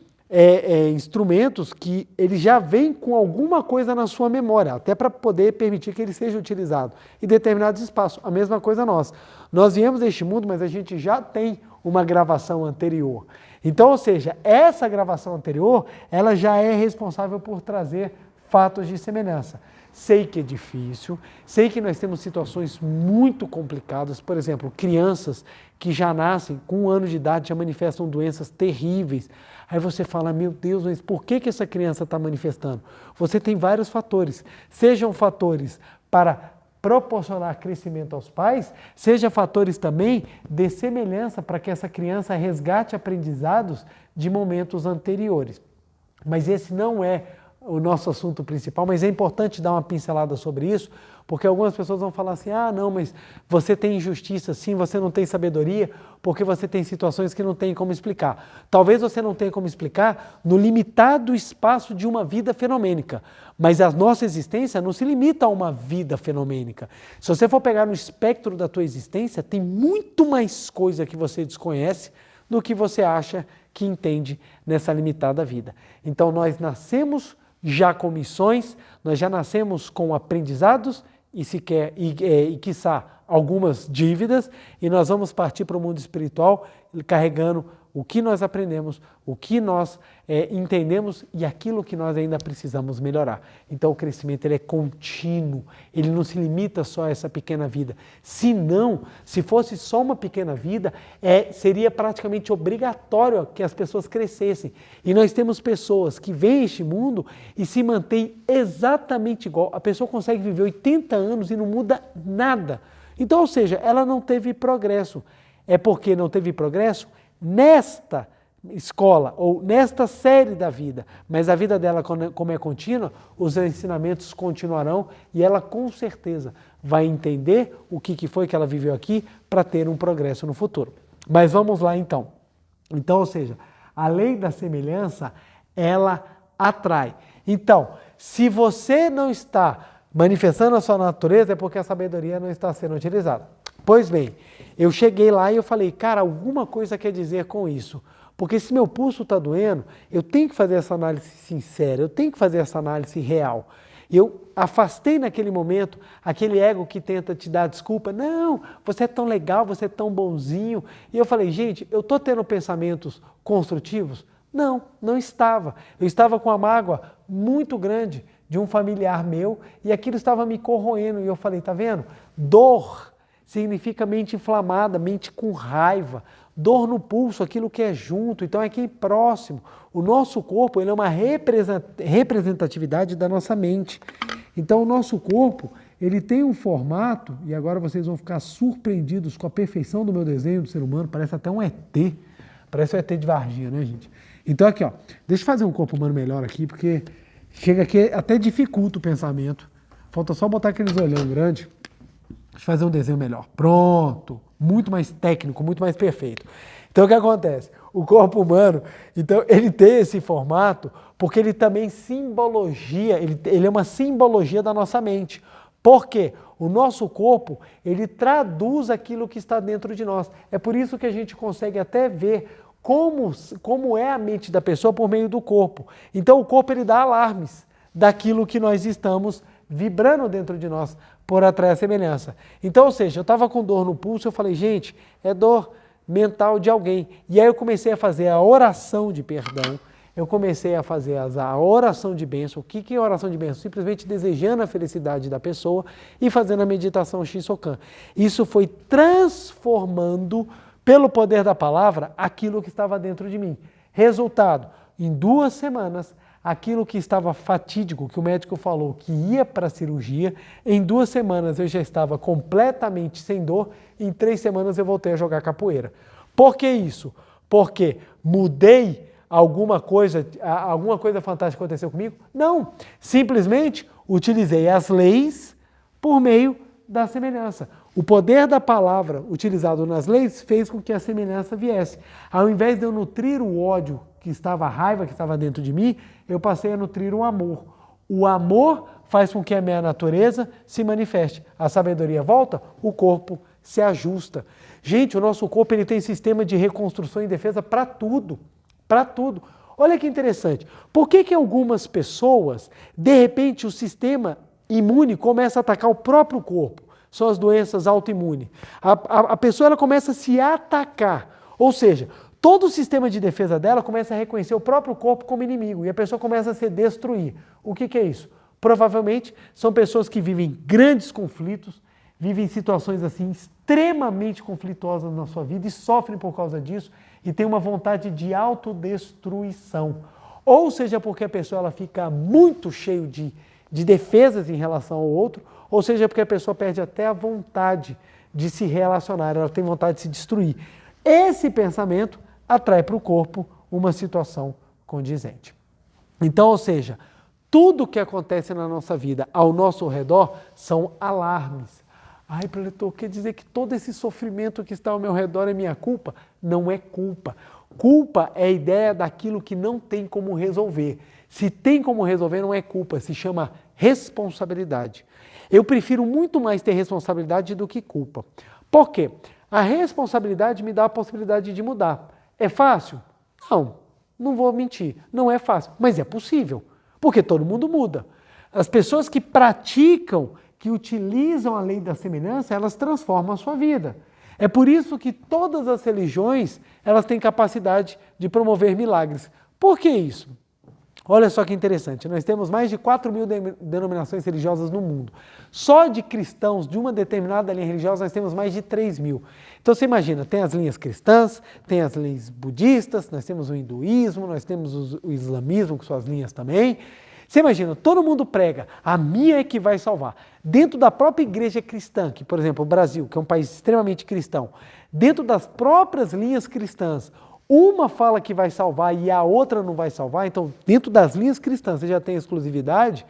instrumentos que ele já vem com alguma coisa na sua memória, até para poder permitir que ele seja utilizado em determinados espaços. A mesma coisa nós. Nós viemos deste mundo, mas a gente já tem uma gravação anterior. Então, ou seja, essa gravação anterior, ela já é responsável por trazer fatos de semelhança. Sei que é difícil, sei que nós temos situações muito complicadas, por exemplo, crianças que já nascem com 1 ano de idade já manifestam doenças terríveis. Aí você fala, meu Deus, mas por que essa criança está manifestando? Você tem vários fatores, sejam fatores para proporcionar crescimento aos pais, seja fatores também de semelhança para que essa criança resgate aprendizados de momentos anteriores. Mas esse não é o nosso assunto principal, mas é importante dar uma pincelada sobre isso, porque algumas pessoas vão falar assim, ah, não, mas você tem injustiça, sim, você não tem sabedoria, porque você tem situações que não tem como explicar. Talvez você não tenha como explicar no limitado espaço de uma vida fenomênica, mas a nossa existência não se limita a uma vida fenomênica. Se você for pegar no espectro da tua existência, tem muito mais coisa que você desconhece do que você acha que entende nessa limitada vida. Então nós nascemos já com missões, nós já nascemos com aprendizados e quiçá, algumas dívidas, e nós vamos partir para o mundo espiritual carregando o que nós aprendemos, o que nós entendemos e aquilo que nós ainda precisamos melhorar. Então o crescimento ele é contínuo, ele não se limita só a essa pequena vida. Se não, se fosse só uma pequena vida, seria praticamente obrigatório que as pessoas crescessem. E nós temos pessoas que vêm a este mundo e se mantêm exatamente igual. A pessoa consegue viver 80 anos e não muda nada. Então, ou seja, ela não teve progresso. É porque não teve progresso nesta escola ou nesta série da vida, mas a vida dela, como é contínua, os ensinamentos continuarão e ela com certeza vai entender o que foi que ela viveu aqui para ter um progresso no futuro. Mas vamos lá então. Então, ou seja, a lei da semelhança, ela atrai. Então, se você não está manifestando a sua natureza, é porque a sabedoria não está sendo utilizada. Pois bem, eu cheguei lá e eu falei, cara, alguma coisa quer dizer com isso. Porque se meu pulso está doendo, eu tenho que fazer essa análise sincera, eu tenho que fazer essa análise real. Eu afastei naquele momento aquele ego que tenta te dar desculpa. Não, você é tão legal, você é tão bonzinho. E eu falei, gente, eu estou tendo pensamentos construtivos? Não, não estava. Eu estava com uma mágoa muito grande de um familiar meu e aquilo estava me corroendo. E eu falei, tá vendo? Dor significa mente inflamada, mente com raiva. Dor no pulso, aquilo que é junto, então é quem próximo. O nosso corpo ele é uma representatividade da nossa mente. Então o nosso corpo ele tem um formato, e agora vocês vão ficar surpreendidos com a perfeição do meu desenho do ser humano, parece até um ET, parece um ET de Varginha, né, gente? Então aqui, ó, deixa eu fazer um corpo humano melhor aqui, porque chega aqui até dificulta o pensamento. Falta só botar aqueles olhão grande. Deixa eu fazer um desenho melhor. Pronto! Muito mais técnico, muito mais perfeito. Então o que acontece? O corpo humano, então ele tem esse formato porque ele também simbologia, ele é uma simbologia da nossa mente. Por quê? O nosso corpo, ele traduz aquilo que está dentro de nós. É por isso que a gente consegue até ver como é a mente da pessoa por meio do corpo. Então o corpo ele dá alarmes daquilo que nós estamos vibrando dentro de nós por atrair a semelhança. Então, ou seja, eu estava com dor no pulso, eu falei, gente, é dor mental de alguém. E aí eu comecei a fazer a oração de perdão, eu comecei a fazer a oração de bênção. O que é oração de bênção? Simplesmente desejando a felicidade da pessoa e fazendo a meditação Shinsokan. Isso foi transformando, pelo poder da palavra, aquilo que estava dentro de mim. Resultado, em 2 semanas, aquilo que estava fatídico, que o médico falou que ia para a cirurgia, em 2 semanas eu já estava completamente sem dor, em 3 semanas eu voltei a jogar capoeira. Por que isso? Porque mudei alguma coisa fantástica aconteceu comigo? Não, simplesmente utilizei as leis por meio da semelhança. O poder da palavra utilizado nas leis fez com que a semelhança viesse. Ao invés de eu nutrir o ódio que estava, a raiva que estava dentro de mim, eu passei a nutrir o amor. O amor faz com que a minha natureza se manifeste. A sabedoria volta, o corpo se ajusta. Gente, o nosso corpo ele tem sistema de reconstrução e defesa para tudo. Para tudo. Olha que interessante. Por que algumas pessoas, de repente, o sistema imune começa a atacar o próprio corpo? São as doenças autoimunes. A pessoa ela começa a se atacar. Ou seja, todo o sistema de defesa dela começa a reconhecer o próprio corpo como inimigo e a pessoa começa a se destruir. O que é isso? Provavelmente são pessoas que vivem grandes conflitos, vivem situações assim extremamente conflituosas na sua vida e sofrem por causa disso e têm uma vontade de autodestruição. Ou seja, porque a pessoa ela fica muito cheia de defesas em relação ao outro, ou seja, porque a pessoa perde até a vontade de se relacionar, ela tem vontade de se destruir. Esse pensamento atrai para o corpo uma situação condizente. Então, ou seja, tudo que acontece na nossa vida, ao nosso redor, são alarmes. Ai, preletor, quer dizer que todo esse sofrimento que está ao meu redor é minha culpa? Não é culpa. Culpa é a ideia daquilo que não tem como resolver. Se tem como resolver, não é culpa, se chama responsabilidade. Eu prefiro muito mais ter responsabilidade do que culpa. Por quê? A responsabilidade me dá a possibilidade de mudar. É fácil? Não vou mentir, não é fácil, mas é possível, porque todo mundo muda. As pessoas que praticam, que utilizam a lei da semelhança, elas transformam a sua vida. É por isso que todas as religiões, elas têm capacidade de promover milagres. Por que isso? Olha só que interessante, nós temos mais de 4.000 denominações religiosas no mundo. Só de cristãos de uma determinada linha religiosa nós temos mais de 3.000. Então você imagina, tem as linhas cristãs, tem as linhas budistas, nós temos o hinduísmo, nós temos o islamismo com suas linhas também. Você imagina, todo mundo prega, a minha é que vai salvar. Dentro da própria igreja cristã, que por exemplo o Brasil, que é um país extremamente cristão, dentro das próprias linhas cristãs, uma fala que vai salvar e a outra não vai salvar, então dentro das linhas cristãs você já tem exclusividade,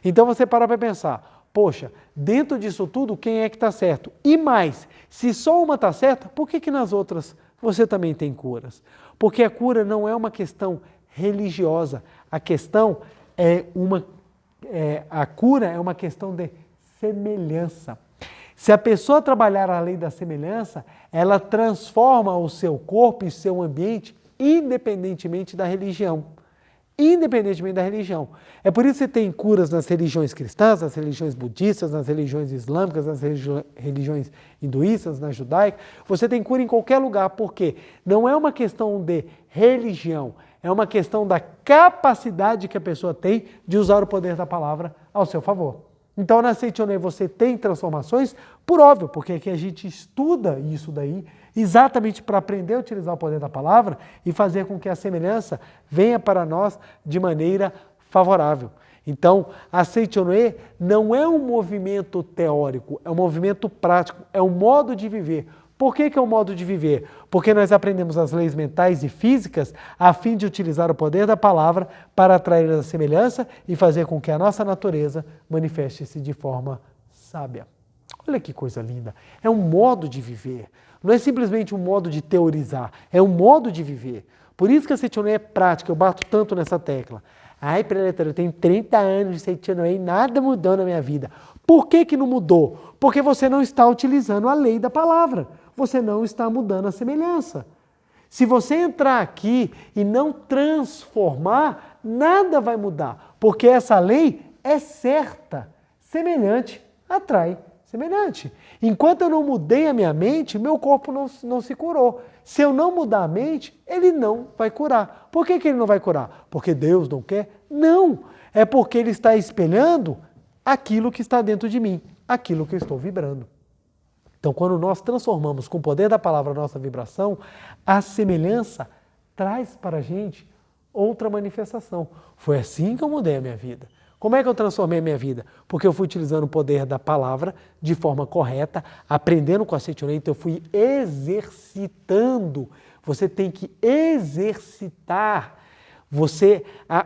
então você para pensar, poxa, dentro disso tudo quem é que está certo? E mais, se só uma está certa, por que nas outras você também tem curas? Porque a cura não é uma questão religiosa, a questão a cura é uma questão de semelhança. Se a pessoa trabalhar a lei da semelhança, ela transforma o seu corpo e seu ambiente independentemente da religião. Independentemente da religião. É por isso que você tem curas nas religiões cristãs, nas religiões budistas, nas religiões islâmicas, nas religiões hinduístas, na judaica. Você tem cura em qualquer lugar, porque não é uma questão de religião, é uma questão da capacidade que a pessoa tem de usar o poder da palavra ao seu favor. Então, na Seitonê você tem transformações, por óbvio, porque aqui a gente estuda isso daí, exatamente para aprender a utilizar o poder da palavra e fazer com que a semelhança venha para nós de maneira favorável. Então, a Seitonê não é um movimento teórico, é um movimento prático, é um modo de viver. Por que é um modo de viver? Porque nós aprendemos as leis mentais e físicas a fim de utilizar o poder da palavra para atrair a semelhança e fazer com que a nossa natureza manifeste-se de forma sábia. Olha que coisa linda! É um modo de viver. Não é simplesmente um modo de teorizar, é um modo de viver. Por isso que a Seitonê é prática, eu bato tanto nessa tecla. Ai, preletor, eu tenho 30 anos de Seitonê e nada mudou na minha vida. Por que não mudou? Porque você não está utilizando a lei da palavra. Você não está mudando a semelhança. Se você entrar aqui e não transformar, nada vai mudar. Porque essa lei é certa. Semelhante atrai semelhante. Enquanto eu não mudei a minha mente, meu corpo não se curou. Se eu não mudar a mente, ele não vai curar. Por que ele não vai curar? Porque Deus não quer? Não. É porque ele está espelhando aquilo que está dentro de mim, aquilo que eu estou vibrando. Então, quando nós transformamos com o poder da palavra a nossa vibração, a semelhança traz para a gente outra manifestação. Foi assim que eu mudei a minha vida. Como é que eu transformei a minha vida? Porque eu fui utilizando o poder da palavra de forma correta, aprendendo com a Seitonê, então eu fui exercitando. Você tem que exercitar.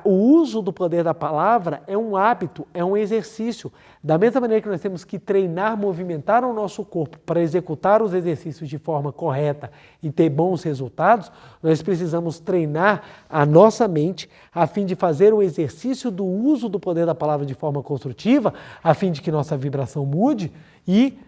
O uso do poder da palavra é um hábito, é um exercício. Da mesma maneira que nós temos que treinar, movimentar o nosso corpo para executar os exercícios de forma correta e ter bons resultados, nós precisamos treinar a nossa mente a fim de fazer o exercício do uso do poder da palavra de forma construtiva, a fim de que nossa vibração mude e,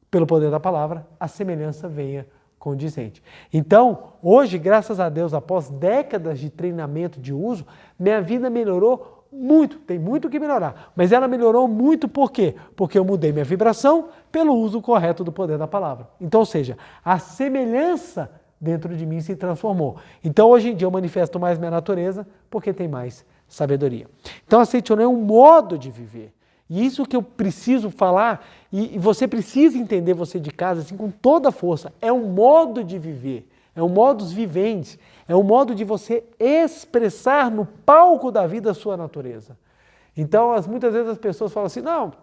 pelo poder da palavra, a semelhança venha condizente. Então, hoje, graças a Deus, após décadas de treinamento de uso, minha vida melhorou muito, tem muito que melhorar, mas ela melhorou muito por quê? Porque eu mudei minha vibração pelo uso correto do poder da palavra. Então, ou seja, a semelhança dentro de mim se transformou. Então, hoje em dia eu manifesto mais minha natureza porque tem mais sabedoria. Então, a Seitonê é um modo de viver. E isso que eu preciso falar, e você precisa entender, você de casa, assim, com toda a força, é um modo de viver, é um modus vivendi, é um modo de você expressar no palco da vida a sua natureza. Então, muitas vezes as pessoas falam assim, não,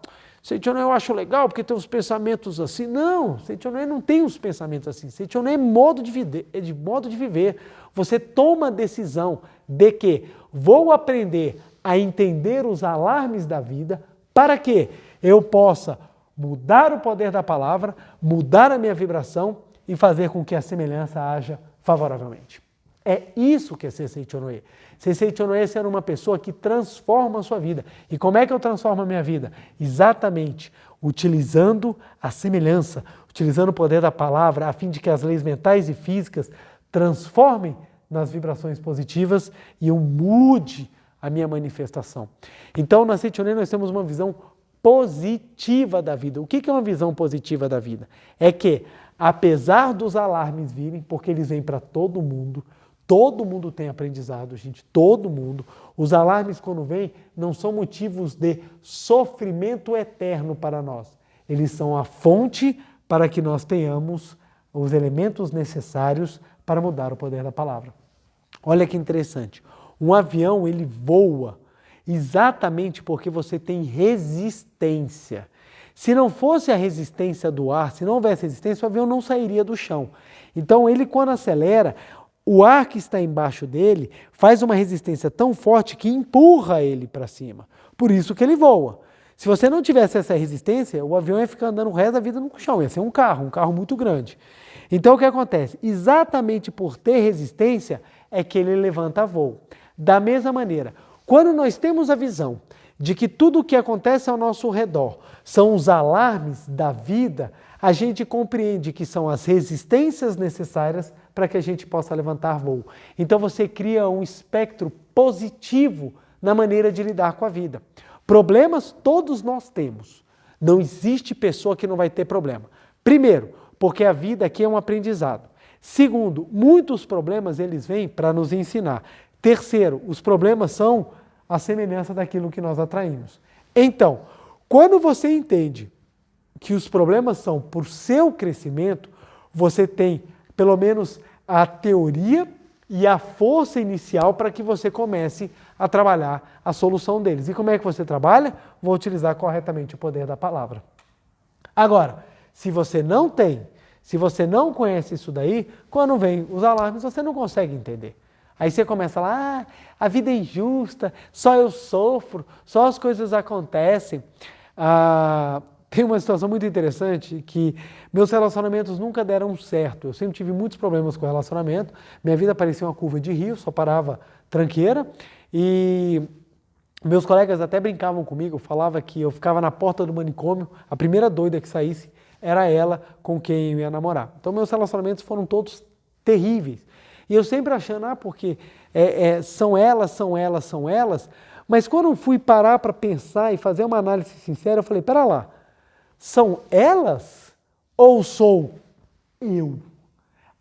Seitonê eu acho legal porque tem uns pensamentos assim. Não, Seitonê não tem uns pensamentos assim. Seitonê é modo de viver. Você toma a decisão de que vou aprender a entender os alarmes da vida, para que eu possa mudar o poder da palavra, mudar a minha vibração e fazer com que a semelhança haja favoravelmente. É isso que é ser Seitonê. Ser Seitonê é ser uma pessoa que transforma a sua vida. E como é que eu transformo a minha vida? Exatamente utilizando a semelhança, utilizando o poder da palavra, a fim de que as leis mentais e físicas transformem nas vibrações positivas e eu mude a minha manifestação. Então, na Seitonê nós temos uma visão positiva da vida. O que é uma visão positiva da vida? É que, apesar dos alarmes virem, porque eles vêm para todo mundo tem aprendizado, gente, todo mundo. Os alarmes, quando vêm, não são motivos de sofrimento eterno para nós. Eles são a fonte para que nós tenhamos os elementos necessários para mudar o poder da palavra. Olha que interessante. Um avião, ele voa exatamente porque você tem resistência. Se não fosse a resistência do ar, se não houvesse resistência, o avião não sairia do chão. Então, ele quando acelera, o ar que está embaixo dele faz uma resistência tão forte que empurra ele para cima. Por isso que ele voa. Se você não tivesse essa resistência, o avião ia ficar andando o resto da vida no chão, ia ser um carro muito grande. Então, o que acontece? Exatamente por ter resistência é que ele levanta voo. Da mesma maneira, quando nós temos a visão de que tudo o que acontece ao nosso redor são os alarmes da vida, a gente compreende que são as resistências necessárias para que a gente possa levantar voo. Então você cria um espectro positivo na maneira de lidar com a vida. Problemas todos nós temos. Não existe pessoa que não vai ter problema. Primeiro, porque a vida aqui é um aprendizado. Segundo, muitos problemas eles vêm para nos ensinar. Terceiro, os problemas são a semelhança daquilo que nós atraímos. Então, Quando você entende que os problemas são por seu crescimento, você tem pelo menos a teoria e a força inicial para que você comece a trabalhar a solução deles. E como é que você trabalha? Vou utilizar corretamente o poder da palavra. Agora, se você não tem, se você não conhece isso daí, quando vem os alarmes, você não consegue entender. Aí você começa a falar, a vida é injusta, só eu sofro, só as coisas acontecem. Tem uma situação muito interessante que meus relacionamentos nunca deram certo. Eu sempre tive muitos problemas com relacionamento. Minha vida parecia uma curva de rio, só parava tranqueira. E meus colegas até brincavam comigo, falavam que eu ficava na porta do manicômio, a primeira doida que saísse era ela com quem eu ia namorar. Então meus relacionamentos foram todos terríveis. E eu sempre achando, porque são elas. Mas quando eu fui parar para pensar e fazer uma análise sincera, eu falei, pera lá, são elas ou sou eu?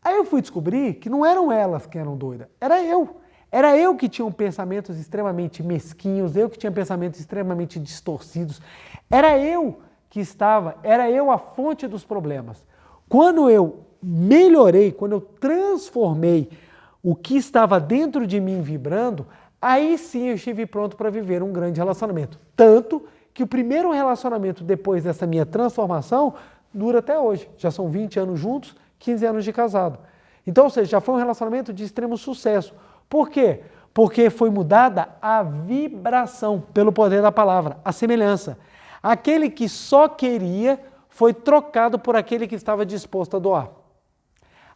Aí eu fui descobrir que não eram elas que eram doidas, era eu. Era eu que tinha pensamentos extremamente mesquinhos, eu que tinha pensamentos extremamente distorcidos. Era eu a fonte dos problemas. Quando eu melhorei, quando eu transformei o que estava dentro de mim vibrando, aí sim eu estive pronto para viver um grande relacionamento. Tanto que o primeiro relacionamento depois dessa minha transformação dura até hoje. Já são 20 anos juntos, 15 anos de casado. Então, ou seja, já foi um relacionamento de extremo sucesso. Por quê? Porque foi mudada a vibração pelo poder da palavra, a semelhança. Aquele que só queria foi trocado por aquele que estava disposto a doar.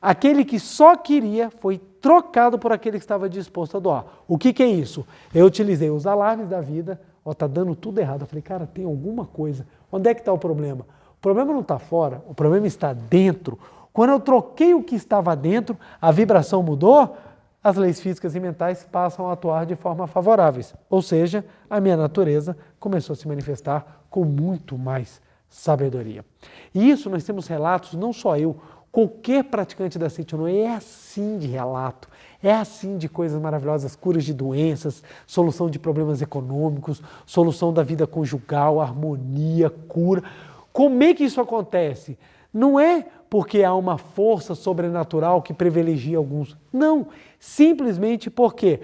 Aquele que só queria foi trocado por aquele que estava disposto a doar. O que é isso? Eu utilizei os alarmes da vida, está dando tudo errado. Eu falei, cara, tem alguma coisa. Onde é que está o problema? O problema não está fora, o problema está dentro. Quando eu troquei o que estava dentro, a vibração mudou, as leis físicas e mentais passam a atuar de forma favoráveis. Ou seja, a minha natureza começou a se manifestar com muito mais sabedoria. E isso nós temos relatos, não só eu, qualquer praticante da Seitonô é assim de relato, é assim de coisas maravilhosas, curas de doenças, solução de problemas econômicos, solução da vida conjugal, harmonia, cura. Como é que isso acontece? Não é porque há uma força sobrenatural que privilegia alguns. Não, simplesmente porque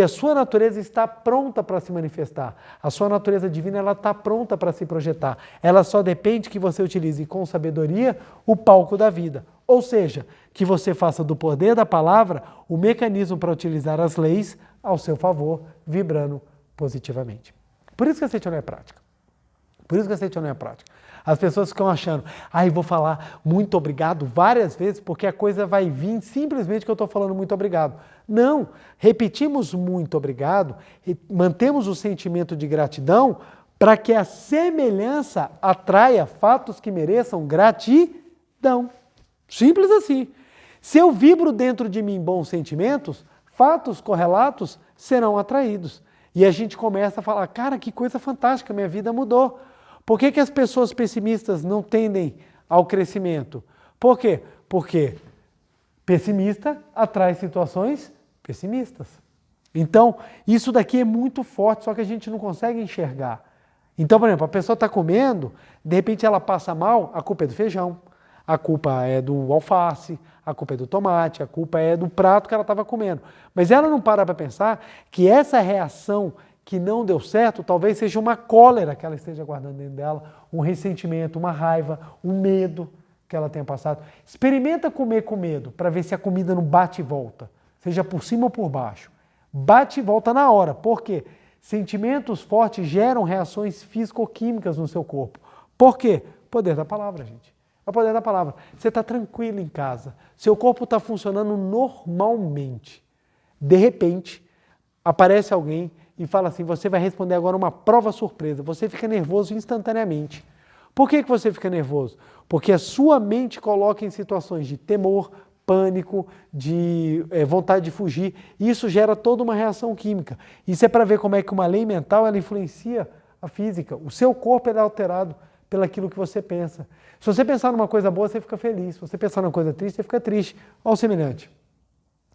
a sua natureza está pronta para se manifestar. A sua natureza divina ela está pronta para se projetar. Ela só depende que você utilize com sabedoria o palco da vida. Ou seja, que você faça do poder da palavra o mecanismo para utilizar as leis ao seu favor, vibrando positivamente. Por isso que a Seitonô é prática. Por isso que a Seitonô é prática. As pessoas ficam achando, vou falar muito obrigado várias vezes porque a coisa vai vir simplesmente que eu estou falando muito obrigado. Não, repetimos muito obrigado, mantemos o sentimento de gratidão para que a semelhança atraia fatos que mereçam gratidão. Simples assim. Se eu vibro dentro de mim bons sentimentos, fatos correlatos serão atraídos. E a gente começa a falar, cara, que coisa fantástica, minha vida mudou. Por que as pessoas pessimistas não tendem ao crescimento? Por quê? Porque pessimista atrai situações pessimistas. Então, isso daqui é muito forte, só que a gente não consegue enxergar. Então, por exemplo, a pessoa está comendo, de repente ela passa mal, a culpa é do feijão, a culpa é do alface, a culpa é do tomate, a culpa é do prato que ela estava comendo. Mas ela não para pensar que essa reação que não deu certo, talvez seja uma cólera que ela esteja guardando dentro dela, um ressentimento, uma raiva, um medo que ela tenha passado. Experimenta comer com medo, para ver se a comida não bate e volta, seja por cima ou por baixo. Bate e volta na hora. Por quê? Sentimentos fortes geram reações físico-químicas no seu corpo. Por quê? Poder da palavra, gente. É o poder da palavra. Você está tranquilo em casa, seu corpo está funcionando normalmente. De repente, aparece alguém e fala assim, você vai responder agora uma prova surpresa. Você fica nervoso instantaneamente. Por que você fica nervoso? Porque a sua mente coloca em situações de temor, pânico, de vontade de fugir. E isso gera toda uma reação química. Isso é para ver como é que uma lei mental ela influencia a física. O seu corpo é alterado pelaquilo que você pensa. Se você pensar numa coisa boa, você fica feliz. Se você pensar numa coisa triste, você fica triste. Olha o semelhante.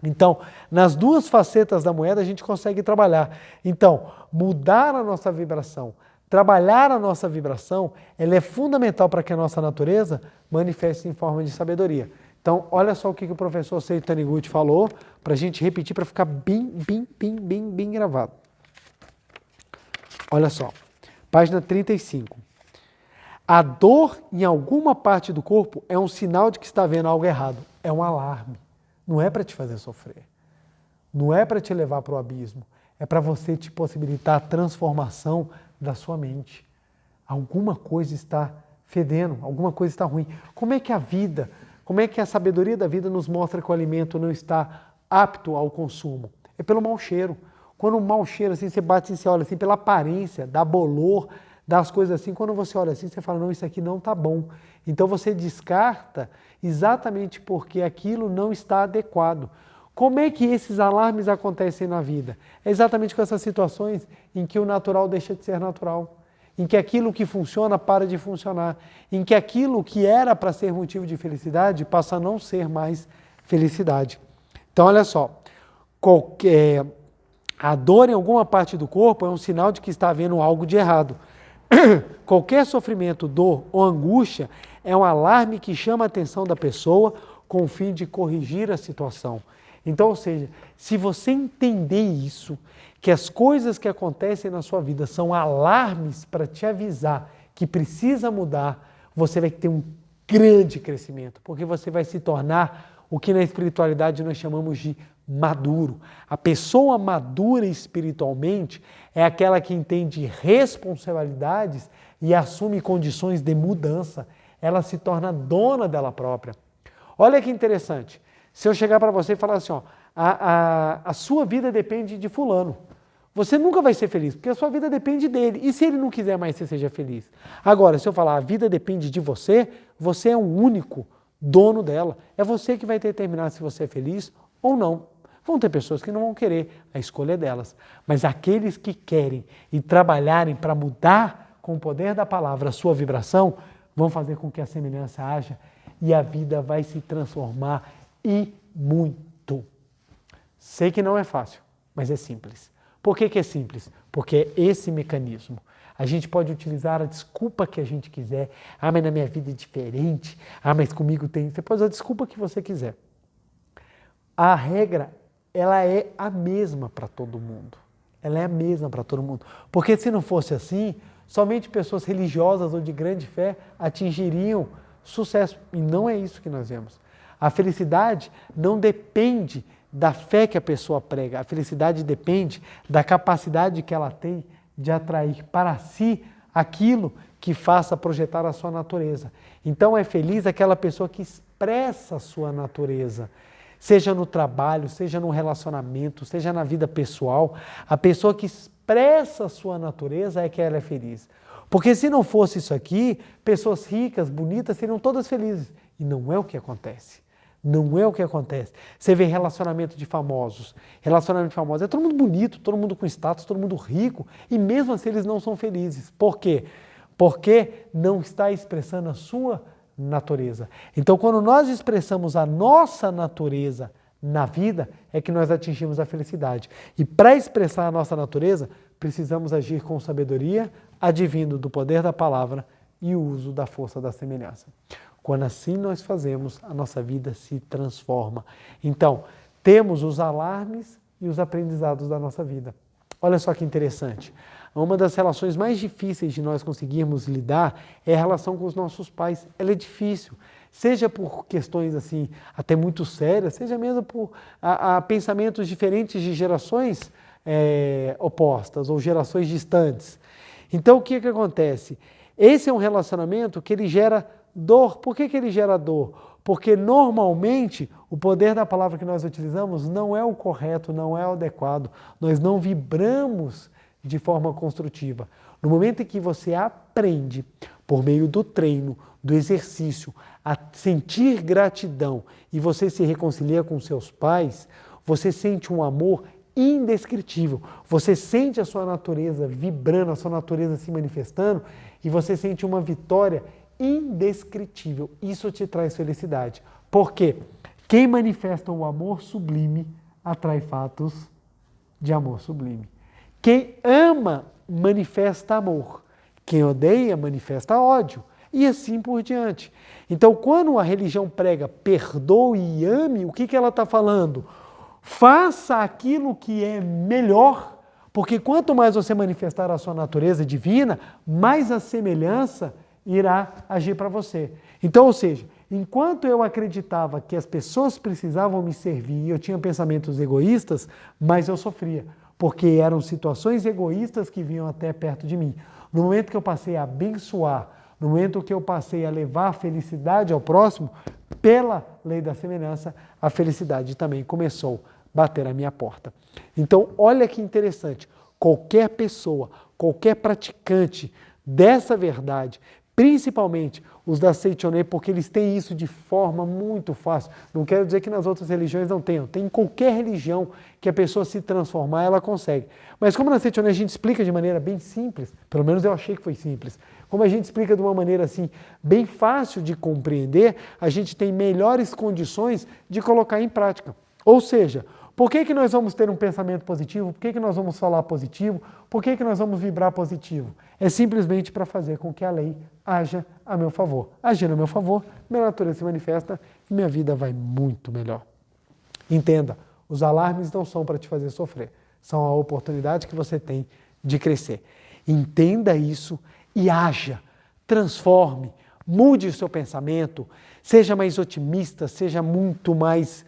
Então, nas duas facetas da moeda a gente consegue trabalhar. Então, mudar a nossa vibração, Trabalhar a nossa vibração, ela é fundamental para que a nossa natureza manifeste em forma de sabedoria. Então, olha só o que o professor Seiji Taniguchi falou, para a gente repetir, para ficar bem gravado. Olha só, página 35. A dor em alguma parte do corpo é um sinal de que está havendo algo errado. É um alarme. Não é para te fazer sofrer. Não é para te levar para o abismo. É para você te possibilitar a transformação da sua mente. Alguma coisa está fedendo, alguma coisa está ruim. Como é que a vida, como é que a sabedoria da vida nos mostra que o alimento não está apto ao consumo? É pelo mau cheiro. Quando um mau cheiro, assim, você bate e você olha assim, pela aparência, dá bolor, das coisas assim, quando você olha assim, você fala, não, isso aqui não está bom. Então você descarta exatamente porque aquilo não está adequado. Como é que esses alarmes acontecem na vida? É exatamente com essas situações em que o natural deixa de ser natural, em que aquilo que funciona para de funcionar, em que aquilo que era para ser motivo de felicidade passa a não ser mais felicidade. Então olha só, a dor em alguma parte do corpo é um sinal de que está havendo algo de errado. Qualquer sofrimento, dor ou angústia é um alarme que chama a atenção da pessoa com o fim de corrigir a situação. Então, ou seja, se você entender isso, que as coisas que acontecem na sua vida são alarmes para te avisar que precisa mudar, você vai ter um grande crescimento, porque você vai se tornar o que na espiritualidade nós chamamos de maduro. A pessoa madura espiritualmente é aquela que entende responsabilidades e assume condições de mudança. Ela se torna dona dela própria. Olha que interessante. Se eu chegar para você e falar assim, ó, a sua vida depende de fulano, você nunca vai ser feliz, porque a sua vida depende dele. E se ele não quiser mais que você seja feliz? Agora, se eu falar a vida depende de você, você é o único dono dela. É você que vai determinar se você é feliz ou não. Vão ter pessoas que não vão querer, a escolha é delas. Mas aqueles que querem e trabalharem para mudar com o poder da palavra a sua vibração, vão fazer com que a semelhança haja e a vida vai se transformar e muito. Sei que não é fácil, mas é simples. Por que é simples? Porque é esse mecanismo. A gente pode utilizar a desculpa que a gente quiser. Ah, mas na minha vida é diferente. Ah, mas comigo tem... Você pode usar a desculpa que você quiser. A regra, ela é a mesma para todo mundo. Ela é a mesma para todo mundo. Porque se não fosse assim, somente pessoas religiosas ou de grande fé atingiriam sucesso. E não é isso que nós vemos. A felicidade não depende da fé que a pessoa prega. A felicidade depende da capacidade que ela tem de atrair para si aquilo que faça projetar a sua natureza. Então é feliz aquela pessoa que expressa a sua natureza. Seja no trabalho, seja no relacionamento, seja na vida pessoal, a pessoa que expressa a sua natureza é que ela é feliz. Porque se não fosse isso aqui, pessoas ricas, bonitas, seriam todas felizes. E não é o que acontece. Não é o que acontece. Você vê relacionamento de famosos. Relacionamento de famosos é todo mundo bonito, todo mundo com status, todo mundo rico. E mesmo assim eles não são felizes. Por quê? Porque não está expressando a sua natureza. Então, quando nós expressamos a nossa natureza na vida, é que nós atingimos a felicidade. E para expressar a nossa natureza, precisamos agir com sabedoria, advindo do poder da palavra e o uso da força da semelhança. Quando assim nós fazemos, a nossa vida se transforma. Então, temos os alarmes e os aprendizados da nossa vida. Olha só que interessante. Uma das relações mais difíceis de nós conseguirmos lidar é a relação com os nossos pais. Ela é difícil, seja por questões assim, até muito sérias, seja mesmo por pensamentos diferentes de gerações opostas ou gerações distantes. Então, o que acontece? Esse é um relacionamento que ele gera dor. Por que ele gera dor? Porque normalmente o poder da palavra que nós utilizamos não é o correto, não é o adequado. Nós não vibramos de forma construtiva. No momento em que você aprende, por meio do treino, do exercício, a sentir gratidão e você se reconcilia com seus pais, você sente um amor indescritível. Você sente a sua natureza vibrando, a sua natureza se manifestando e você sente uma vitória indescritível. Isso te traz felicidade. Por quê? Quem manifesta o amor sublime atrai fatos de amor sublime. Quem ama manifesta amor. Quem odeia manifesta ódio. E assim por diante. Então, quando a religião prega perdoe e ame, o que ela está falando? Faça aquilo que é melhor, porque quanto mais você manifestar a sua natureza divina, mais a semelhança irá agir para você. Então, ou seja, enquanto eu acreditava que as pessoas precisavam me servir e eu tinha pensamentos egoístas, mais eu sofria, porque eram situações egoístas que vinham até perto de mim. No momento que eu passei a abençoar, no momento que eu passei a levar a felicidade ao próximo, pela lei da semelhança, a felicidade também começou a bater à minha porta. Então, olha que interessante, qualquer pessoa, qualquer praticante dessa verdade, principalmente os da Seichoné, porque eles têm isso de forma muito fácil. Não quero dizer que nas outras religiões não tenham. Tem em qualquer religião que a pessoa se transformar, ela consegue. Mas como na Seichoné a gente explica de maneira bem simples, pelo menos eu achei que foi simples, como a gente explica de uma maneira assim, bem fácil de compreender, a gente tem melhores condições de colocar em prática. Ou seja, por que nós vamos ter um pensamento positivo? Por que nós vamos falar positivo? Por que nós vamos vibrar positivo? É simplesmente para fazer com que a lei haja a meu favor. Agindo a meu favor, minha natureza se manifesta e minha vida vai muito melhor. Entenda, os alarmes não são para te fazer sofrer, são a oportunidade que você tem de crescer. Entenda isso e haja, transforme, mude o seu pensamento, seja mais otimista, seja muito mais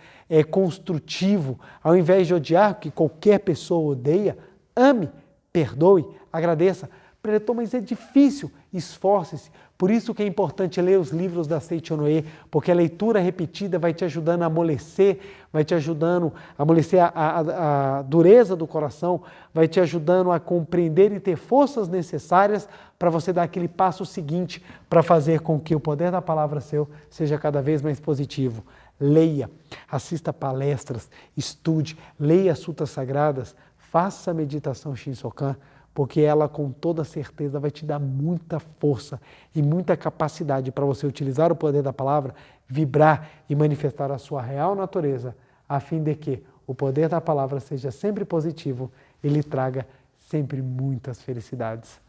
construtivo. Ao invés de odiar, que qualquer pessoa odeia, ame, perdoe, agradeça. Preletor, mas é difícil, esforce-se. Por isso que é importante ler os livros da Seichoné, porque a leitura repetida vai te ajudando a amolecer, vai te ajudando a amolecer a dureza do coração, vai te ajudando a compreender e ter forças necessárias para você dar aquele passo seguinte para fazer com que o poder da palavra seu seja cada vez mais positivo. Leia, assista palestras, estude, leia as sutras sagradas, faça a meditação Shinsokan, porque ela com toda certeza vai te dar muita força e muita capacidade para você utilizar o poder da palavra, vibrar e manifestar a sua real natureza, a fim de que o poder da palavra seja sempre positivo e lhe traga sempre muitas felicidades.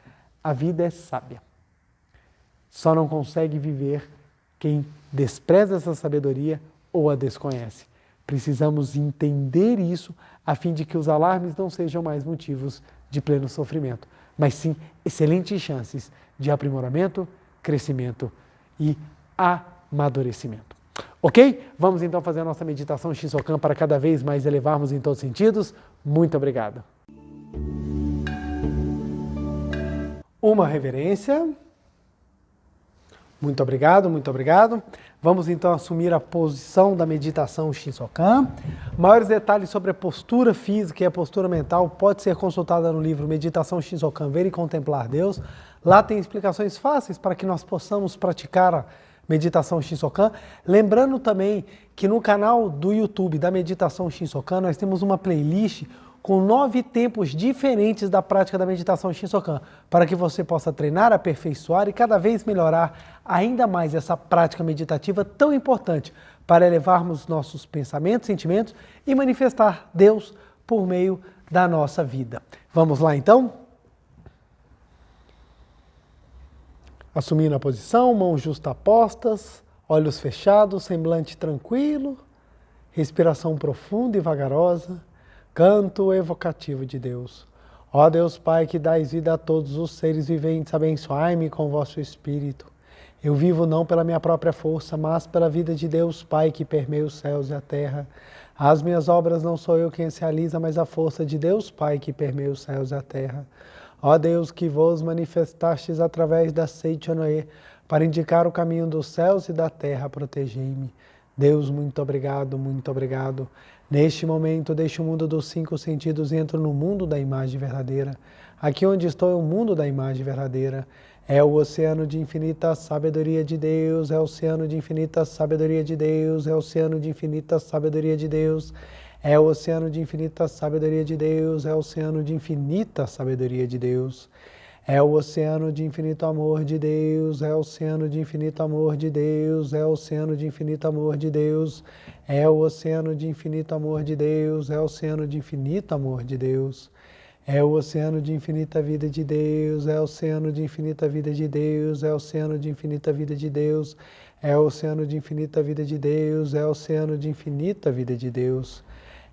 A vida é sábia. Só não consegue viver quem despreza essa sabedoria ou a desconhece. Precisamos entender isso a fim de que os alarmes não sejam mais motivos de pleno sofrimento, mas sim excelentes chances de aprimoramento, crescimento e amadurecimento. Ok? Vamos então fazer a nossa meditação Shinsokan para cada vez mais elevarmos em todos os sentidos. Muito obrigado. Uma reverência. Muito obrigado, muito obrigado. Vamos então assumir a posição da meditação Shinsokan. Maiores detalhes sobre a postura física e a postura mental pode ser consultada no livro Meditação Shinsokan, Ver e Contemplar Deus. Lá tem explicações fáceis para que nós possamos praticar a meditação Shinsokan. Lembrando também que no canal do YouTube da Meditação Shinsokan nós temos uma playlist com 9 tempos diferentes da prática da meditação Shinsokan, para que você possa treinar, aperfeiçoar e cada vez melhorar ainda mais essa prática meditativa tão importante para elevarmos nossos pensamentos, sentimentos e manifestar Deus por meio da nossa vida. Vamos lá então? Assumindo a posição, mãos justapostas, olhos fechados, semblante tranquilo, respiração profunda e vagarosa. Canto evocativo de Deus. Ó Deus Pai, que dais vida a todos os seres viventes, abençoai-me com vosso Espírito. Eu vivo não pela minha própria força, mas pela vida de Deus Pai, que permeia os céus e a terra. As minhas obras não sou eu quem as realiza, mas a força de Deus Pai, que permeia os céus e a terra. Ó Deus, que vos manifestastes através da Seichoné, para indicar o caminho dos céus e da terra, protegei-me. Deus, muito obrigado, muito obrigado. Neste momento, deixo o mundo dos 5 sentidos e entro no mundo da imagem verdadeira. Aqui onde estou é o mundo da imagem verdadeira. É o oceano de infinita sabedoria de Deus, é o oceano de infinita sabedoria de Deus, é o oceano de infinita sabedoria de Deus, é o oceano de infinita sabedoria de Deus, é o oceano de infinita sabedoria de Deus. É o oceano de infinito amor de Deus, é o oceano de infinito amor de Deus, é o oceano de infinito amor de Deus, é o oceano de infinito amor de Deus, é o oceano de infinito amor de Deus, É o oceano de infinita vida de Deus, é o oceano de infinita vida de Deus, é o oceano de infinita vida de Deus, é o oceano de infinita vida de Deus, é o oceano de infinita vida de Deus.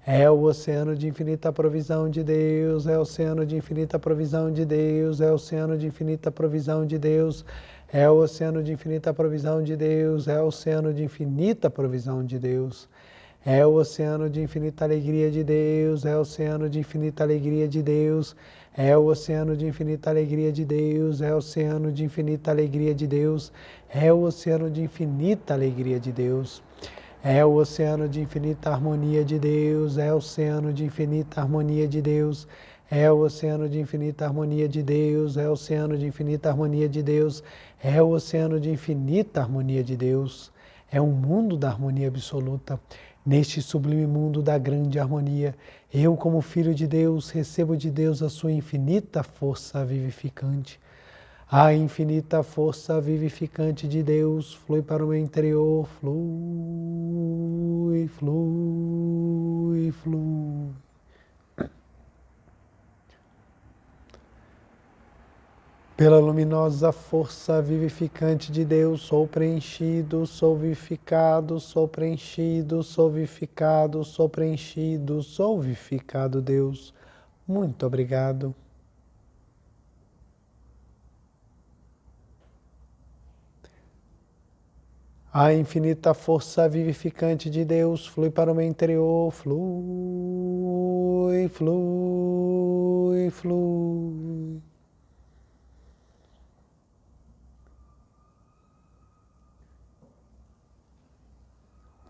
É o oceano de infinita provisão de Deus, é o oceano de infinita provisão de Deus, é o oceano de infinita provisão de Deus, é o oceano de infinita provisão de Deus, é o oceano de infinita provisão de Deus. É o oceano de infinita alegria de Deus, é o oceano de infinita alegria de Deus, é o oceano de infinita alegria de Deus, é o oceano de infinita alegria de Deus, é o oceano de infinita alegria de Deus. É o oceano de infinita harmonia de Deus, é o oceano de infinita harmonia de Deus, é o oceano de infinita harmonia de Deus, é o oceano de infinita harmonia de Deus, é o oceano de infinita harmonia de Deus. É um mundo da harmonia absoluta. Neste sublime mundo da grande harmonia, eu, como filho de Deus, recebo de Deus a sua infinita força vivificante. A infinita força vivificante de Deus flui para o meu interior, flui, flui, flui. Pela luminosa força vivificante de Deus, sou preenchido, sou vivificado, sou preenchido, sou vivificado, sou preenchido, sou vivificado, Deus. Muito obrigado. A infinita força vivificante de Deus flui para o meu interior, flui, flui, flui.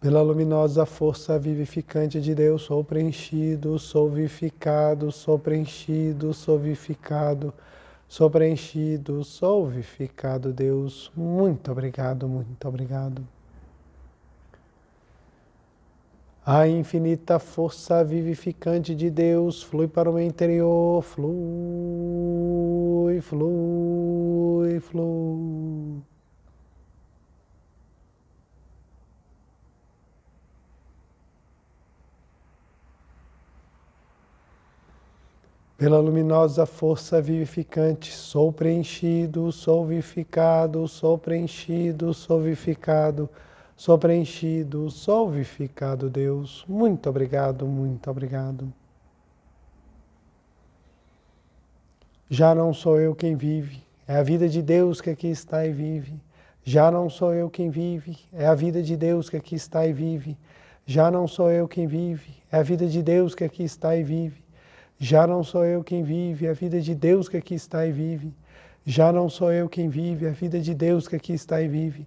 Pela luminosa força vivificante de Deus, sou preenchido, sou vivificado, sou preenchido, sou vivificado, sou preenchido, sou vivificado, Deus. Muito obrigado, muito obrigado. A infinita força vivificante de Deus flui para o meu interior, flui, flui, flui. Pela luminosa força vivificante, sou preenchido, sou vivificado, sou preenchido, sou vivificado, sou preenchido, sou vivificado, Deus. Muito obrigado, muito obrigado. Já não sou eu quem vive, é a vida de Deus que aqui está e vive. Já não sou eu quem vive, é a vida de Deus que aqui está e vive. Já não sou eu quem vive, é a vida de Deus que aqui está e vive. Já não sou eu quem vive, é a vida de Deus que aqui está e vive. Já não sou eu quem vive, é a vida de Deus que aqui está e vive.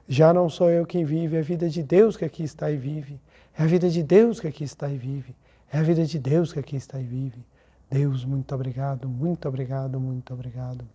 Já não sou eu quem vive, é a vida de Deus que aqui está e vive. É a vida de Deus que aqui está e vive. É a vida de Deus que aqui está e vive. Deus, muito obrigado, muito obrigado, muito obrigado.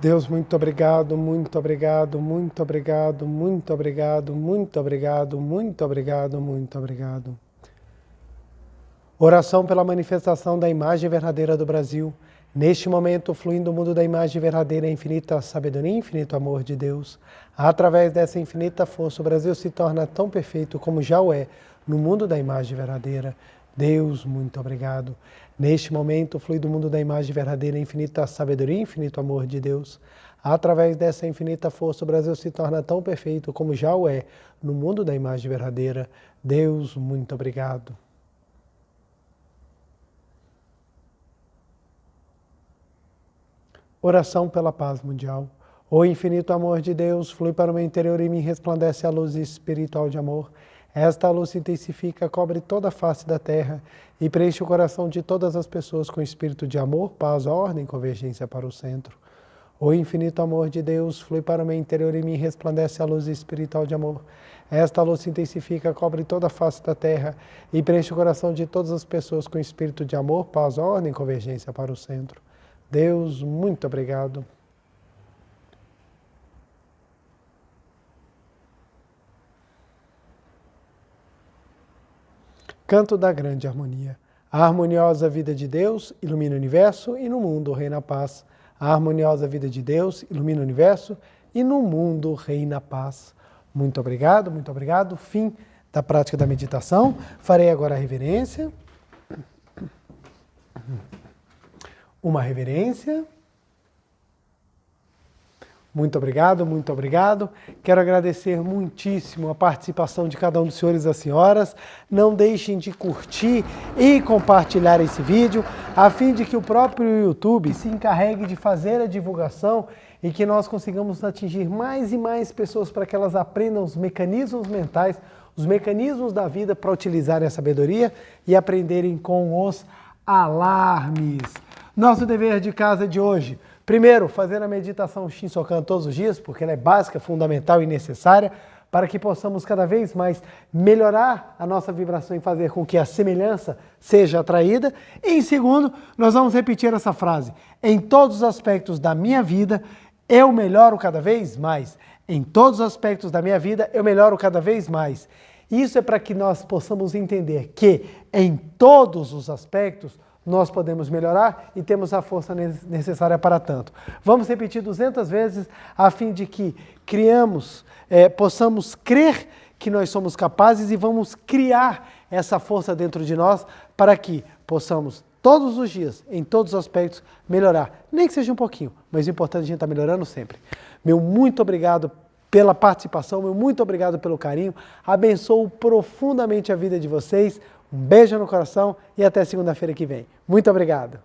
Deus, muito obrigado, muito obrigado, muito obrigado, muito obrigado, muito obrigado, muito obrigado, muito obrigado. Oração pela manifestação da imagem verdadeira do Brasil. Neste momento, fluindo o mundo da imagem verdadeira, a infinita sabedoria e infinito amor de Deus. Através dessa infinita força, o Brasil se torna tão perfeito como já o é no mundo da imagem verdadeira. Deus, muito obrigado. Neste momento, flui do mundo da imagem verdadeira, a infinita sabedoria e infinito amor de Deus. Através dessa infinita força, o Brasil se torna tão perfeito como já o é no mundo da imagem verdadeira. Deus, muito obrigado. Oração pela paz mundial. O infinito amor de Deus flui para o meu interior e me resplandece a luz espiritual de amor. Esta luz se intensifica, cobre toda a face da terra e preenche o coração de todas as pessoas com espírito de amor, paz, ordem e convergência para o centro. O infinito amor de Deus flui para o meu interior e me resplandece a luz espiritual de amor. Esta luz se intensifica, cobre toda a face da terra e preenche o coração de todas as pessoas com espírito de amor, paz, ordem e convergência para o centro. Deus, muito obrigado. Canto da grande harmonia. A harmoniosa vida de Deus ilumina o universo e no mundo reina a paz. A harmoniosa vida de Deus ilumina o universo e no mundo reina a paz. Muito obrigado, muito obrigado. Fim da prática da meditação. Farei agora a reverência. Uma reverência. Muito obrigado, muito obrigado. Quero agradecer muitíssimo a participação de cada um dos senhores e das senhoras. Não deixem de curtir e compartilhar esse vídeo, a fim de que o próprio YouTube se encarregue de fazer a divulgação e que nós consigamos atingir mais e mais pessoas para que elas aprendam os mecanismos mentais, os mecanismos da vida para utilizarem a sabedoria e aprenderem com os alarmes. Nosso dever de casa de hoje: primeiro, fazer a meditação Shinsokan todos os dias, porque ela é básica, fundamental e necessária para que possamos cada vez mais melhorar a nossa vibração e fazer com que a semelhança seja atraída. E em segundo, nós vamos repetir essa frase: em todos os aspectos da minha vida, eu melhoro cada vez mais. Em todos os aspectos da minha vida, eu melhoro cada vez mais. Isso é para que nós possamos entender que em todos os aspectos nós podemos melhorar e temos a força necessária para tanto. Vamos repetir 200 vezes a fim de que possamos crer que nós somos capazes e vamos criar essa força dentro de nós para que possamos todos os dias, em todos os aspectos, melhorar. Nem que seja um pouquinho, mas o importante é a gente estar melhorando sempre. Meu muito obrigado pela participação, meu muito obrigado pelo carinho. Abençoo profundamente a vida de vocês. Um beijo no coração e até segunda-feira que vem. Muito obrigado.